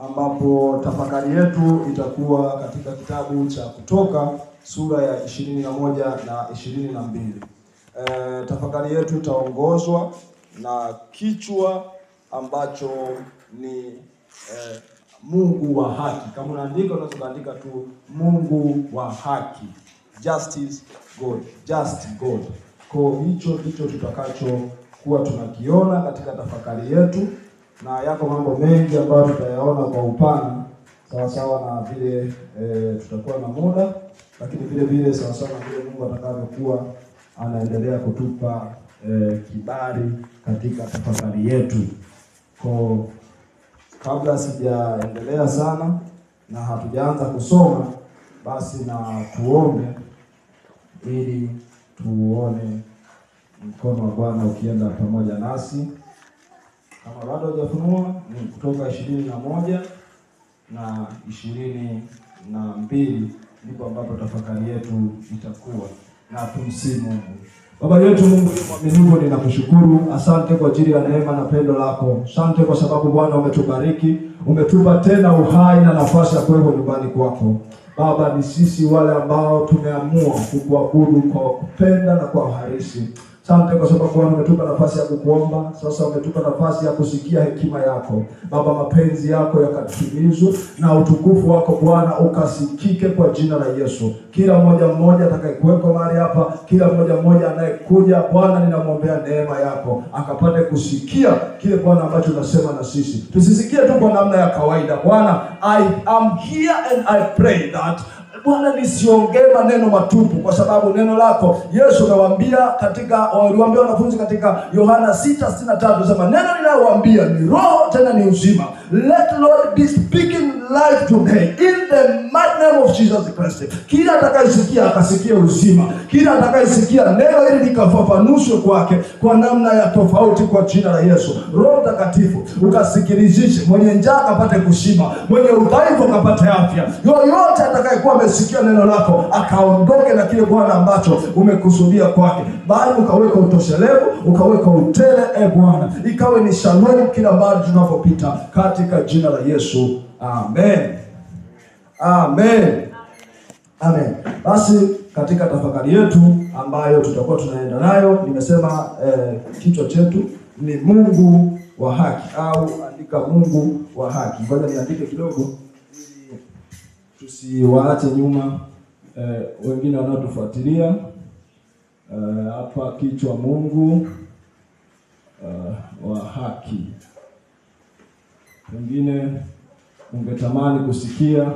ambapo tafakari yetu itakuwa katika kitabu cha Kutoka sura ya 21 na 22. Tafakari yetu itaongozwa na kichwa ambacho ni Mungu wa haki. Kama unaandika unaweza kuandika tu Mungu wa haki. Justice God, just God. Kwa hicho ndicho tutakacho kuwa tunakiona katika tafakari yetu, na yako mambo mengi ambayo tutayaona kwa upana sawa sawa na vile tutakuwa na muda, lakini vile vile sawa sawa na vile Mungu atakavyokuwa anaendelea kutupa kibali katika tafakari yetu. Kwa kabla sijaendelea sana na hatujaanza kusoma, basi na tuombe ili tuone mkono wa Bwana ukienda pamoja nasi. Kama bado hujafunua, ni Kutoka 21 na 22 ndipo ambapo tafakari yetu itakuwa. Na tumsifu Mungu. Baba yetu Mungu mwaminifu, ninakushukuru. Asante kwa ajili ya neema na pendo lako. Asante kwa sababu Bwana umetubariki, umetupa tena uhai na nafasi ya kuwepo nyumbani kwako. Baba, ni sisi wale ambao tumeamua kukuabudu kwa kupenda na kwa uharisi. Asante kwa sababu Bwana umetupa nafasi ya kukuomba. Sasa umetupa nafasi ya kusikia hekima yako. Baba, mapenzi yako yakatimizwe na utukufu wako Bwana ukasikike kwa jina la Yesu. Kila mmoja atakayekuwepo mahali hapa, kila mmoja anayekuja Bwana, ninamwombea neema yako akapate kusikia kile Bwana ambacho unasema na sisi. Tusisikie tu kwa namna ya kawaida. Bwana, I am here and I pray that Bwana nisiongee maneno matupu, kwa sababu neno lako Yesu anawaambia waliwaambia wanafunzi katika Yohana 6:63, sema neno ninayowaambia ni roho tena ni uzima. Let Lord be speaking life today in the mighty name of Jesus Christ. Kila atakayesikia akasikia uzima. Kila atakayesikia neno hili likafafanushwe kwake kwa namna ya tofauti kwa jina la Yesu. Roho Mtakatifu ukasikilizishe, mwenye njaa akapate kushiba, mwenye udhaifu akapate afya. Yoyote atakayekuwa amesikia neno lako akaondoke na kile Bwana ambacho umekusudia kwake, bali ukaweka utoshelevu, ukaweka utele Bwana, ikawe ni shalom kila mahali tunapopita katika jina la Yesu. Amen. Amen. Amen. Basi katika tafakari yetu ambayo tutakuwa tunaenda nayo, nimesema kichwa chetu ni Mungu wa haki, au andika Mungu wa haki. Ngoja niandike kidogo ili tusiwaache nyuma wengine wanaotufuatilia. Hapa kichwa Mungu wa haki. Wengine ungetamani kusikia,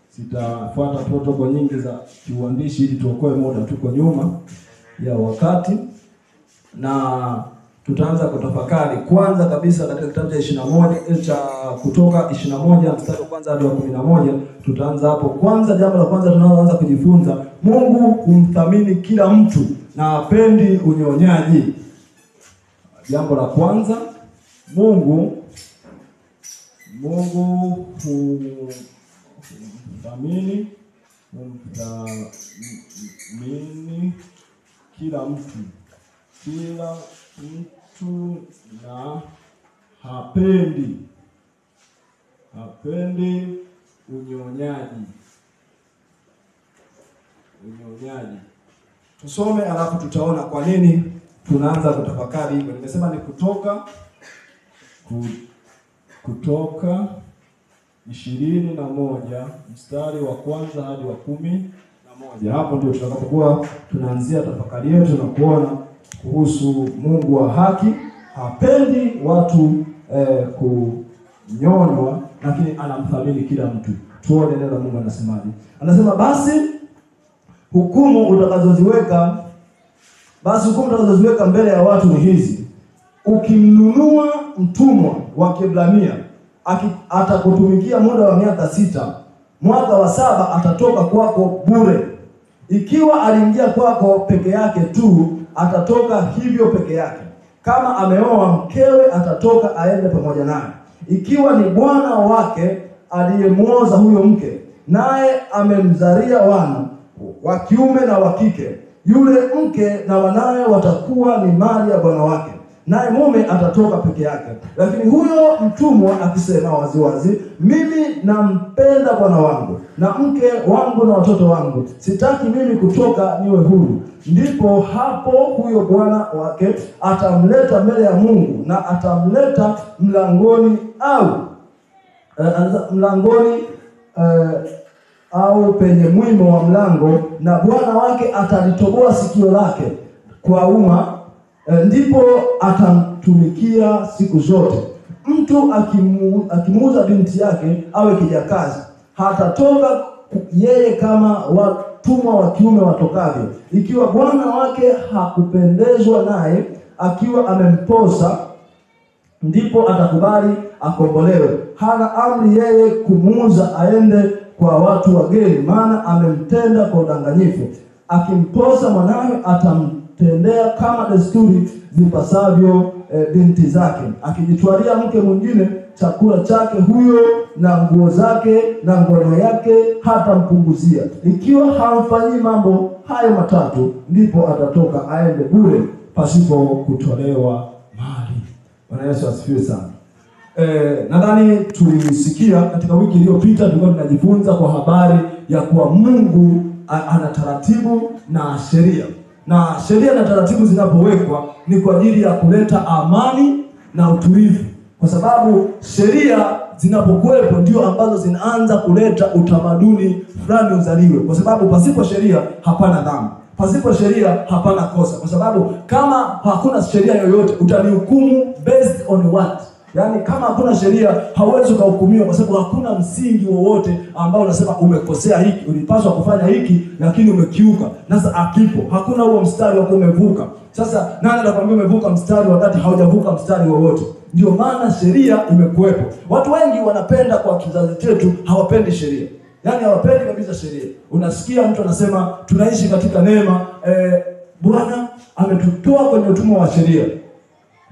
sitafuata protokoli nyingi za kiuandishi ili tuokoe muda, tuko nyuma ya wakati. Na tutaanza kutafakari kwanza kabisa katika kitabu cha 21 cha Kutoka 21 mstari wa kwanza hadi wa 11. Tutaanza hapo. Kwanza, jambo la kwanza tunaloanza kujifunza, Mungu humthamini kila mtu na hapendi unyonyaji. Jambo la kwanza, Mungu humthamini kila mtu na hapendi unyonyaji. Tusome alafu tutaona kwa nini tunaanza kutafakari hivyo. Nimesema ni Kutoka 21 mstari wa kwanza hadi wa 11. Hapo ndio tutakapokuwa tunaanzia tafakari yetu na kuona kuhusu Mungu wa haki. Hapendi watu kunyonywa, lakini anamthamini kila mtu. Tuone neno la Mungu anasemaje. Anasema basi hukumu utakazoziweka mbele ya watu ni hizi: ukimnunua mtumwa wa Kiebrania atakutumikia muda wa miaka 6, mwaka wa 7 atatoka kwako bure. Ikiwa aliingia kwako peke yake tu, atatoka hivyo peke yake. Kama ameoa mkewe, atatoka aende pamoja naye. Ikiwa ni bwana wake aliyemuoza huyo mke, naye amemzalia wana wa kiume na wa kike, yule mke na wanawe watakuwa ni mali ya bwana wake. naye mume atatoka peke yake. Lakini huyo mtumwa akisema waziwazi, mimi nampenda bwana wangu na mke wangu na watoto wangu, sitaki mimi kutoka niwe huru, ndipo hapo huyo bwana wake atamleta mbele ya Mungu, na atamleta mlangoni au penye mwimo wa mlango, na bwana wake atalitoboa sikio lake kwa uma, ndipo atamtumikia siku zote. Mtu akimuuza binti yake awe kijakazi, hatatoka yeye kama watumwa wa kiume watokavyo. Ikiwa bwana wake hakupendezwa naye akiwa amemposa, ndipo atakubali akombolewe. Hana amri yeye kumuuza aende kwa watu wageni, maana amemtenda kwa udanganyifu. Akimposa mwanawe atamtendea kama desturi zipasavyo binti zake. Akijitwalia mke mwingine, chakula chake huyo na nguo zake na ngono yake hatampunguzia. Ikiwa hamfanyii mambo hayo matatu, ndipo atatoka aende bure pasipo kutolewa mali. Bwana Yesu asifiwe sana. Nadhani tulisikia katika wiki iliyopita, tulikuwa tunajifunza kwa habari ya kuwa Mungu ana taratibu na sheria. Na sheria na taratibu zinapowekwa ni kwa ajili ya kuleta amani na utulivu. Kwa sababu sheria zinapokuwepo ndio ambazo zinaanza kuleta utamaduni fulani uzaliwe. Kwa sababu pasipo sheria hapana dhambi. Pasipo sheria hapana kosa. Kwa sababu kama hakuna sheria yoyote, utanihukumu based on what? Yaani kama hakuna sheria hauwezi kuhukumiwa, kwa sababu hakuna msingi wowote ambao unasema umekosea hiki, ulipaswa kufanya hiki lakini umekiuka. Sasa akipo, hakuna huo mstari wa kumevuka. Sasa nani anakuambia umevuka mstari wakati haujavuka mstari wowote? Ndio maana sheria imekuwepo. Watu wengi wanapenda, kwa kizazi chetu hawapendi sheria. Yaani hawapendi kabisa sheria. Unasikia mtu anasema tunaishi katika neema, Bwana ametutoa kwenye utumwa wa sheria.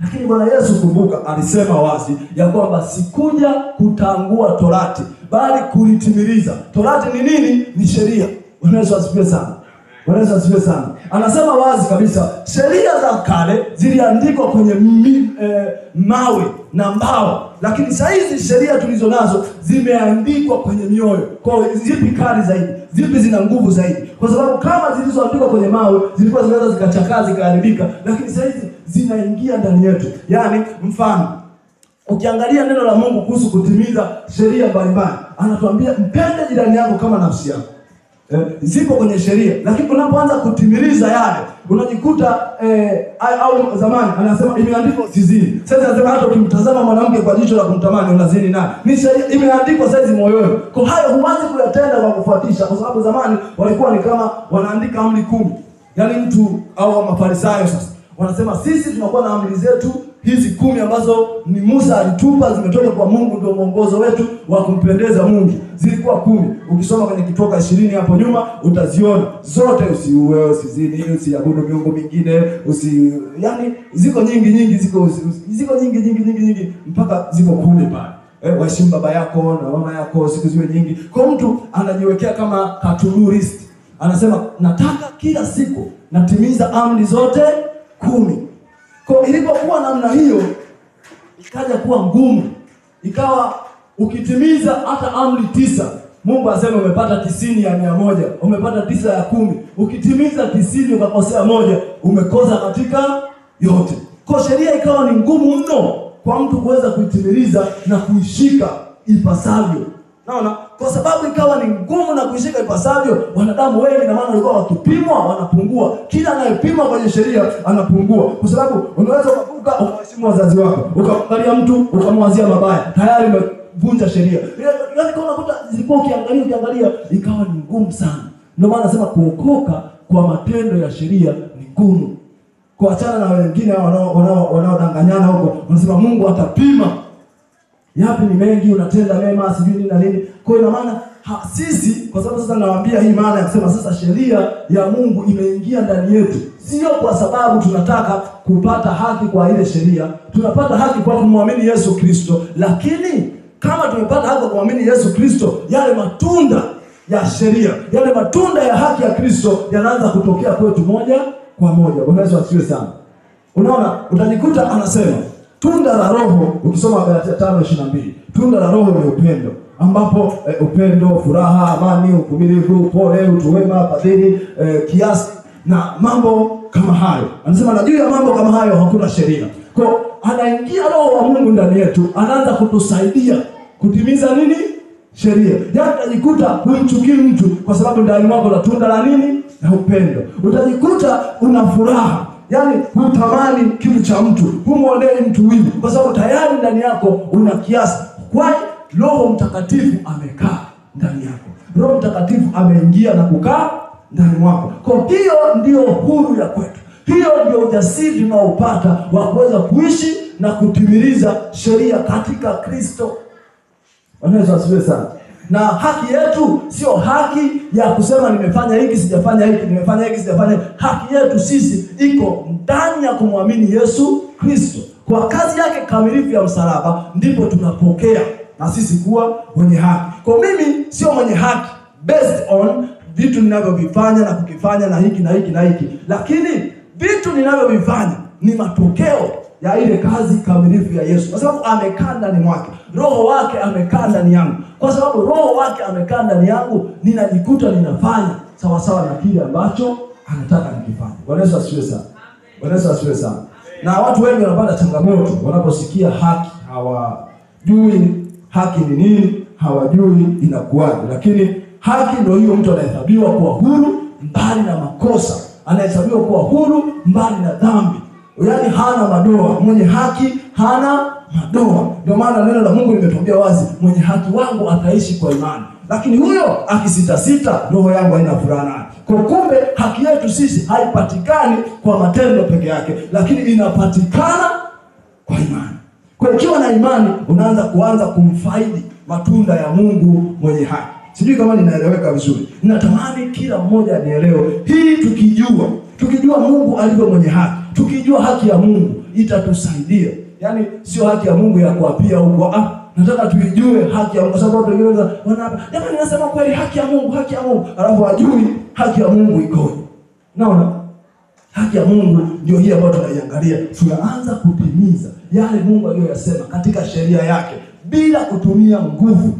Lakini Bwana Yesu, kumbuka, alisema wazi ya kwamba sikuja kutangua torati, bali kulitimiliza. Torati ni nini? Ni sheria. Bwana Yesu asifiwe sana. Bwana Yesu asifiwe sana. Anasema wazi kabisa, sheria za kale ziliandikwa kwenye mawe na mbao, lakini sasa hizi sheria tulizo nazo zimeandikwa kwenye mioyo. Kwa zipi kali zaidi? Zipi zina nguvu zaidi? Kwa sababu kama zilizoandikwa kwenye mawe zilikuwa zinaweza zikachakaa, zikaharibika, lakini sasa hizi zinaingia ndani yetu. Yaani mfano, ukiangalia neno la Mungu kuhusu kutimiza sheria mbalimbali, anatuambia mpende jirani yako kama nafsi yako. Zipo kwenye sheria, lakini unapoanza kutimiliza yale unajikuta au zamani anasema imeandikwa usizini. Sasa anasema hata ukimtazama mwanamke kwa jicho la kumtamani unazini naye. Ni sheria imeandikwa sasa moyoni. Kwa hayo huanzi kuyatenda kwa kufuatisha, kwa sababu zamani walikuwa ni kama wanaandika amri 10. Yaani mtu au Mafarisayo sasa wanasema sisi tunakuwa na amri zetu hizi 10 ambazo ni Musa alitupa, zimetoka kwa Mungu, ndio mwongozo wetu wa kumpendeza Mungu. Zilikuwa 10. Ukisoma kwenye Kutoka 20 hapo nyuma utaziona zote: usiue, usizini, usiabudu miungu mingine, yani ziko nyingi ziko nyingi mpaka ziko 10 pale. Waheshimu baba yako na mama yako, siku ziwe nyingi. Kwa mtu anajiwekea kama to-do list. Anasema nataka kila siku natimiza amri zote 10. Kwa ilipokuwa namna hiyo, ikaja kuwa ngumu. Ikawa ukitimiza hata amri 9, Mungu asema umepata 90 ya 100, umepata 9 ya 10. Ukitimiza 90 ukakosea 1, umekosa katika yote. Kwa sheria ikawa ni ngumu mno kwa mtu kuweza kuitimiliza na kuishika ipasavyo. Naona, kwa sababu ikawa ni ngumu na kuishika ipasavyo, wanadamu wengi na maana walikuwa wakipimwa wanapungua. Kila anayepimwa kwenye sheria anapungua. Kwa sababu unaweza kuvuka ukaheshimu wazazi wako, ukamwangalia mtu ukamwazia mabaya, tayari umevunja sheria. Yaani kwa unakuta zilikuwa ukiangalia ikawa ni ngumu sana. Ndio maana nasema kuokoka kwa matendo ya sheria ni ngumu. Kuachana na wengine wanaodanganyana huko, wanasema Mungu atapima. Yapi ni mengi, unatenda mema sijui nini na nini. Kwa hiyo maana sisi, kwa sababu sasa nawaambia hii maana ya kusema sasa sheria ya Mungu imeingia ndani yetu. Sio kwa sababu tunataka kupata haki kwa ile sheria. Tunapata haki kwa kumwamini Yesu Kristo. Lakini kama tumepata haki kwa kumwamini Yesu Kristo, yale matunda ya sheria, yale matunda ya haki ya Kristo yanaanza kutokea kwetu moja kwa moja. Bwana Yesu asifiwe sana. Unaona, utajikuta anasema tunda la Roho, ukisoma Galatia 5:22, tunda la Roho ni upendo, ambapo upendo, furaha, amani, uvumilivu, upole, utu wema, fadhili, kiasi na mambo kama hayo. Anasema na juu ya mambo kama hayo hakuna sheria. Kwa anaingia Roho wa Mungu ndani yetu, anaanza kutusaidia kutimiza nini? Sheria. Yaani utajikuta humchukii mtu kwa sababu ndani mwako la tunda la nini? Na upendo. Utajikuta una furaha. Yaani hutamani kitu cha mtu, humuonei mtu wivu kwa sababu tayari ndani yako una kiasi. Kwa Roho Mtakatifu amekaa ndani yako. Roho Mtakatifu ameingia na kukaa ndani mwako. Kwa hiyo ndio huru ya kwetu. Hiyo ndio ujasiri tunaopata wa kuweza kuishi na kutimiliza sheria katika Kristo. Wanaweza wasiwe sana. Na haki yetu sio haki ya kusema nimefanya hiki sijafanya hiki, nimefanya hiki sijafanya hiki. Haki yetu sisi iko ndani ya kumwamini Yesu Kristo. Kwa kazi yake kamilifu ya msalaba ndipo tunapokea na sisi kuwa wenye haki. Kwa mimi sio mwenye haki based on vitu ninavyovifanya na kukifanya na hiki na hiki na hiki, lakini vitu ninavyovifanya ni matokeo ya ile kazi kamilifu ya Yesu. Kwa sababu amekaa ndani mwake, Roho wake amekaa ndani yangu. Kwa sababu Roho wake amekaa ndani yangu, ninajikuta ninafanya sawa sawa na kile ambacho anataka nikifanye. Bwana Yesu asifiwe sana. Bwana Yesu asifiwe sana. Na watu wengi wanapata changamoto wanaposikia haki, hawajui haki ni nini, hawajui inakuwaje. Lakini haki ndio hiyo, mtu anahesabiwa kuwa huru mbali na makosa, anahesabiwa kuwa huru mbali na dhambi. Yaani hana madoa, mwenye haki hana madoa. Ndio maana neno la Mungu limetuambia wazi, mwenye haki wangu ataishi kwa imani. Lakini huyo akisita, roho yangu haina furaha naye. Kwa kumbe haki yetu sisi haipatikani kwa matendo peke yake, lakini inapatikana kwa imani. Kwa ikiwa na imani unaanza kumfaidi matunda ya Mungu mwenye haki. Sijui kama ninaeleweka vizuri. Ninatamani kila mmoja anielewe. Hii tukijua Mungu alivyo mwenye haki, tukijua haki ya Mungu itatusaidia. Yaani sio haki ya Mungu ya kuapia huko. Nataka tuijue haki ya Mungu, kwa sababu watu wengine wanasema, jamani nasema kweli haki ya Mungu, haki ya Mungu. Alafu hajui haki ya Mungu ikoje. Naona haki ya Mungu ndio hii ambayo tunaiangalia. Tunaanza kutimiza yale Mungu aliyoyasema katika sheria yake bila kutumia nguvu.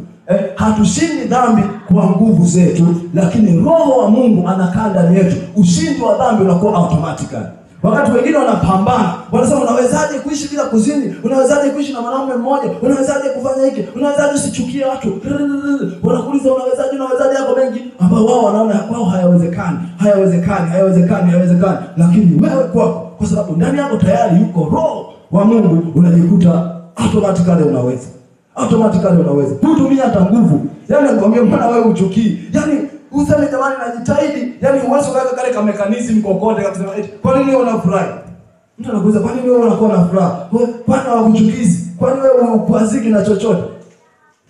Hatushindi dhambi kwa nguvu zetu, lakini Roho wa Mungu anakaa ndani yetu. Ushindi wa dhambi unakuwa automatically. Wakati wengine wanapambana, wanasema unawezaje kuishi bila kuzini? Unawezaje kuishi na mwanaume mmoja? Unawezaje kufanya hiki? Unawezaje usichukie watu? Wanakuuliza unawezaje yako mengi ambao wao wanaona kwao hayawezekani. Lakini wewe kwako, kwa sababu ndani yako tayari yuko Roho wa Mungu, unajikuta automatically unaweza. Hutumia hata nguvu. Yaani nakwambia mbona wewe uchukii? Yaani useme jamani najitahidi, yaani uwezo wako kale kama mechanism kokote kabisa. Kwa nini wewe unafurahi? Mtu anakuuliza kwa nini wewe unakuwa na furaha? Kwani hawakuchukizi? Kwani wewe hukuaziki na chochote?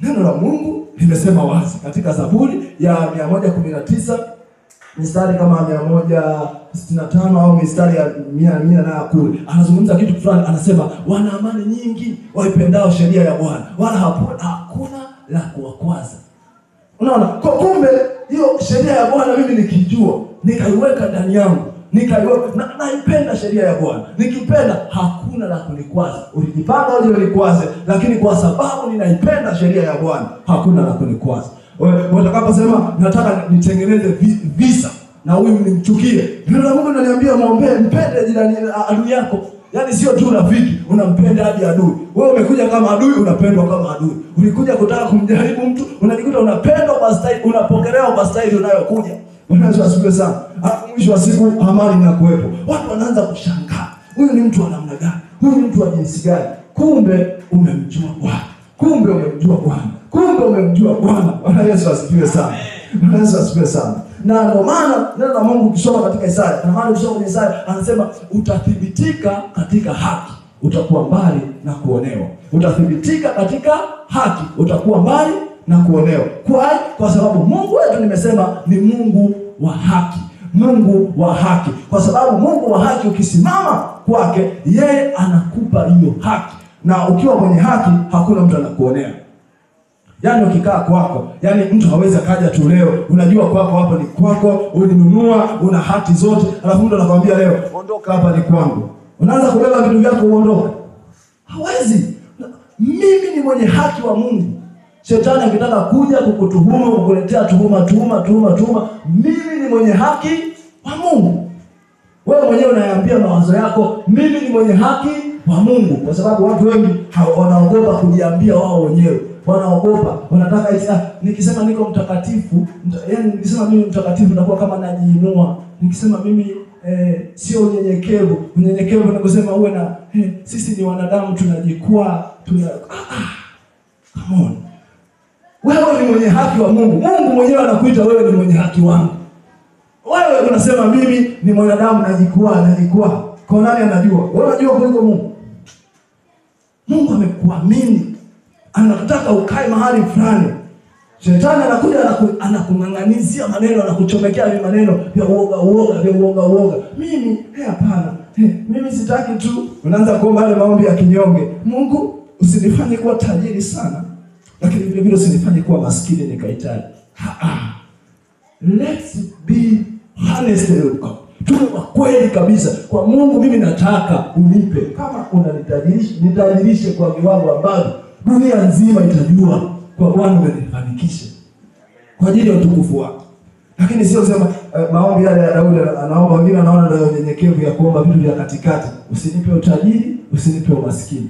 Neno la Mungu limesema wazi katika Zaburi ya 119 mistari kama 165 au mistari ya 100 na kule. Anazungumza kitu fulani, anasema wana amani nyingi waipendao sheria ya Bwana, wala hakuna la kuwakwaza. Unaona? Kwa kumbe hiyo sheria ya Bwana mimi nikijua, nikaiweka ndani yangu, naipenda sheria ya Bwana. Nikipenda hakuna la kunikwaza. Ulijipanga uje unikwaze, lakini kwa sababu ninaipenda sheria ya Bwana, hakuna la kunikwaza. Utakaposema nataka nitengeneze visa na huyu nimchukie, neno la Mungu linaniambia muombe, mpende jirani adui yako. Yaani sio tu rafiki, unampenda hadi adui. Wewe umekuja kama adui, unapendwa kama adui. Ulikuja kutaka kumjaribu mtu, unajikuta unapendwa kwa staili, unapokelewa kwa staili unayokuja. Unaweza asifiwe sana. Mwisho wa siku amani inakuwepo. Watu wanaanza kushangaa. Huyu ni mtu wa namna gani? Huyu ni mtu wa jinsi gani? Kumbe umemjua Bwana. Bwana Yesu asifiwe sana. Na ndio maana neno la Mungu ukisoma katika Isaya, na maana ukisoma kwenye Isaya anasema utathibitika katika haki, utakuwa mbali na kuonewa. Utathibitika katika haki, utakuwa mbali na kuonewa. Kwa sababu Mungu wetu nimesema ni Mungu wa haki. Kwa sababu Mungu wa haki ukisimama kwake, yeye anakupa hiyo haki. Na ukiwa kwenye haki hakuna mtu anakuonea. Yaani ukikaa kwako, yaani mtu hawezi kaja tu leo, unajua kwako hapa ni kwako, ulinunua, una haki zote, alafu mtu anakuambia leo ondoka hapa ni kwangu. Unaanza kubeba vitu vyako uondoke. Hawezi. Mimi ni mwenye haki wa Mungu. Shetani akitaka kuja kukutuhumu, kukuletea tuhuma, mimi ni mwenye haki wa Mungu. Wewe mwenyewe unayaambia mawazo yako, mimi ni mwenye haki wa Mungu, kwa sababu watu wengi wanaogopa kujiambia wao wenyewe. Wanaogopa, wanataka nikisema niko mtakatifu, yani nikisema mimi mtakatifu nitakuwa kama najiinua. Nikisema mimi sio unyenyekevu. Unyenyekevu ni kusema uwe na sisi ni wanadamu tunajikwaa, come on. Wewe ni mwenye haki wa Mungu. Mungu mwenyewe anakuita wewe ni mwenye haki wangu. Wewe unasema mimi ni mwanadamu najikwaa. Kwa nani anajua? Wewe unajua kuliko Mungu. Mungu amekuamini. Anataka ukae mahali fulani. Shetani anakuja anakung'ang'anizia maneno, anakuchomekea maneno ya uoga. Mimi hapana. Mimi sitaki tu. Unaanza kuomba yale maombi ya kinyonge. Mungu, usinifanye kuwa tajiri sana, lakini vile vile usinifanye kuwa maskini nikahitaji. Let's be honest with God. Tuwe kweli kabisa. Kwa Mungu, mimi nataka unipe. Kama unanitajirishe kwa viwango ambavyo dunia nzima itajua kwa Bwana umenifanikisha kwa ajili ya utukufu wako. Lakini sio sema maombi yale ya Daudi anaomba, wengine anaona ndio unyenyekevu ya kuomba vitu vya katikati. Usinipe utajiri, usinipe umaskini.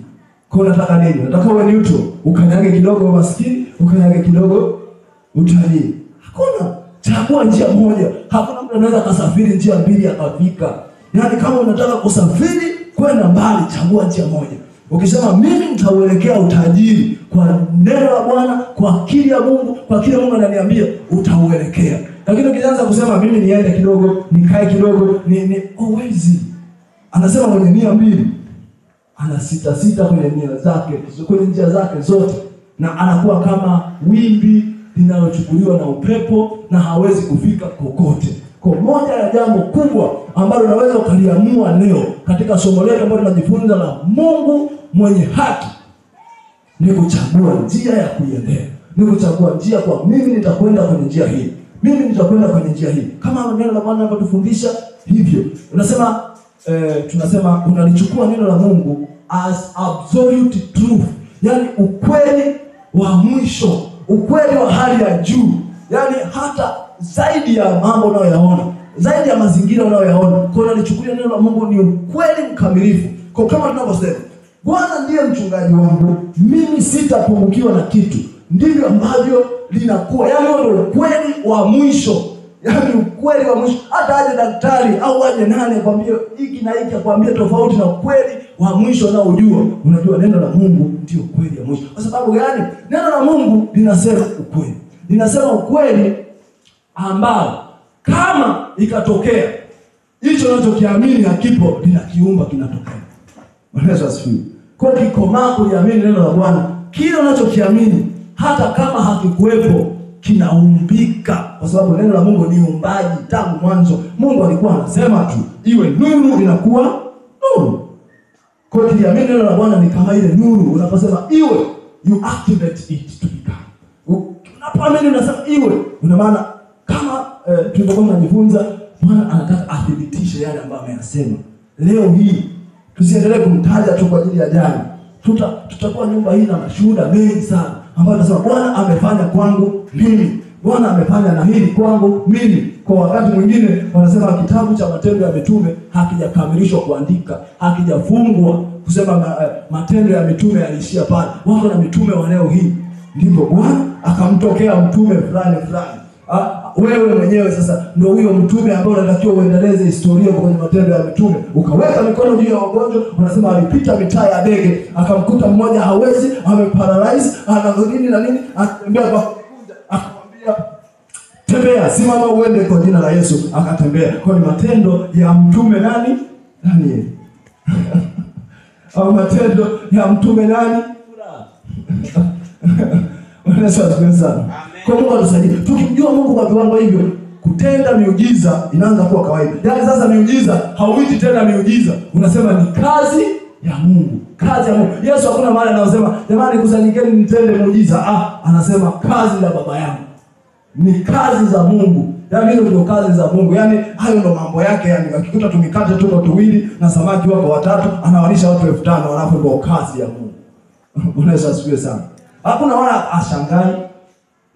Kwa nataka nini? Nataka uwe neutral. Ukanyage kidogo umaskini, ukanyage kidogo utajiri. Hakuna. Chagua njia moja. Hakuna mtu anaweza kusafiri njia mbili akafika. Yaani kama unataka kusafiri kwenda mbali, chagua njia moja. Ukisema mimi nitauelekea utajiri kwa neno la Bwana, kwa akili ya Mungu, kwa kile Mungu ananiambia, utauelekea. Lakini ukianza kusema mimi niende kidogo, nikae kidogo, always anasema mwenye nia mbili ana sita kwenye nia zake, kwenye njia zake zote, na anakuwa kama wimbi linalochukuliwa na upepo na hawezi kufika kokote. Kwa moja ya jambo kubwa ambalo unaweza ukaliamua leo katika somo letu ambalo tunajifunza la Mungu mwenye haki ni kuchagua njia ya kuiendea. Ni kuchagua njia kwa mimi nitakwenda kwenye njia hii. Mimi nitakwenda kwenye njia hii. Kama neno la Bwana linatufundisha hivyo. Tunasema unalichukua neno la Mungu as absolute truth. Yaani ukweli wa mwisho, ukweli wa hali ya juu. Yaani hata zaidi ya mambo unayoyaona, zaidi ya mazingira unayoyaona. Kwa unalichukulia neno la Mungu ni ukweli mkamilifu. Kwa kama tunavyosema, Bwana ndiye mchungaji wangu, mimi sitapungukiwa na kitu. Ndivyo ambavyo linakuwa. Yaani ndio ukweli wa mwisho. Yaani ukweli wa mwisho. Hata aje daktari au aje nani akwambie hiki na hiki, akwambie tofauti na ukweli wa mwisho na ujua. Unajua neno la Mungu ndio ukweli wa mwisho. Kwa sababu gani? Neno la Mungu linasema ukweli. Linasema ukweli ambao kama ikatokea hicho unachokiamini hakipo, linakiumba kinatokea. Bwana asifiwe. Kwa kikomaa kuliamini neno la Bwana, kile unachokiamini hata kama hakikuwepo kinaumbika, kwa sababu neno la Mungu ni uumbaji. Tangu mwanzo Mungu alikuwa anasema tu iwe nuru, inakuwa nuru. Kwa kuliamini neno la Bwana ni kama ile nuru, unaposema iwe, you activate it to become. Unapoamini unasema iwe, una maana kama tulipokuwa tunajifunza, Bwana anataka athibitishe yale ambayo ameyasema. Leo hii tusiendelee kumtaja tu kwa ajili ya jana. Tutakuwa nyumba hii na mashuhuda mengi sana ambao tunasema Bwana amefanya kwangu mimi, Bwana amefanya na hili kwangu mimi. Kwa wakati mwingine wanasema kitabu cha Matendo ya Mitume hakijakamilishwa kuandika, hakijafungwa kusema Matendo ya Mitume yalishia pale. Wako na mitume wa leo hii. Ndipo Bwana akamtokea mtume fulani. Wewe mwenyewe sasa ndio huyo mtume ambaye unatakiwa uendeleze historia kwenye Matendo ya Mitume. Ukaweka mikono juu ya wagonjwa, unasema alipita mitaa ya Dege, akamkuta mmoja hawezi, ameparalyze, anadhini na nini, akatembea kwa kuja, akamwambia tembea, simama uende kwa jina la Yesu, akatembea. Kwa ni Matendo ya Mtume nani? Daniel. Au Matendo ya Mtume nani? Amen. Kwa Mungu atusaidie. Tukimjua Mungu kwa viwango hivyo, kutenda miujiza inaanza kuwa kawaida. Yaani sasa miujiza hauiti tena miujiza, unasema ni kazi ya Mungu. Kazi ya Mungu. Yesu hakuna mahali anasema jamani kusanyikeni nitende muujiza. Anasema kazi ya Baba yangu. Ni kazi za Mungu. Yaani hizo ndio kazi za Mungu. Yaani hayo ndio mambo yake. Yaani akikuta tumikate tuko tuwili na samaki wako watatu, anawalisha watu 5000, alafu ndio kazi ya Mungu. Unaweza asifiwe sana. Hakuna wala ashangai.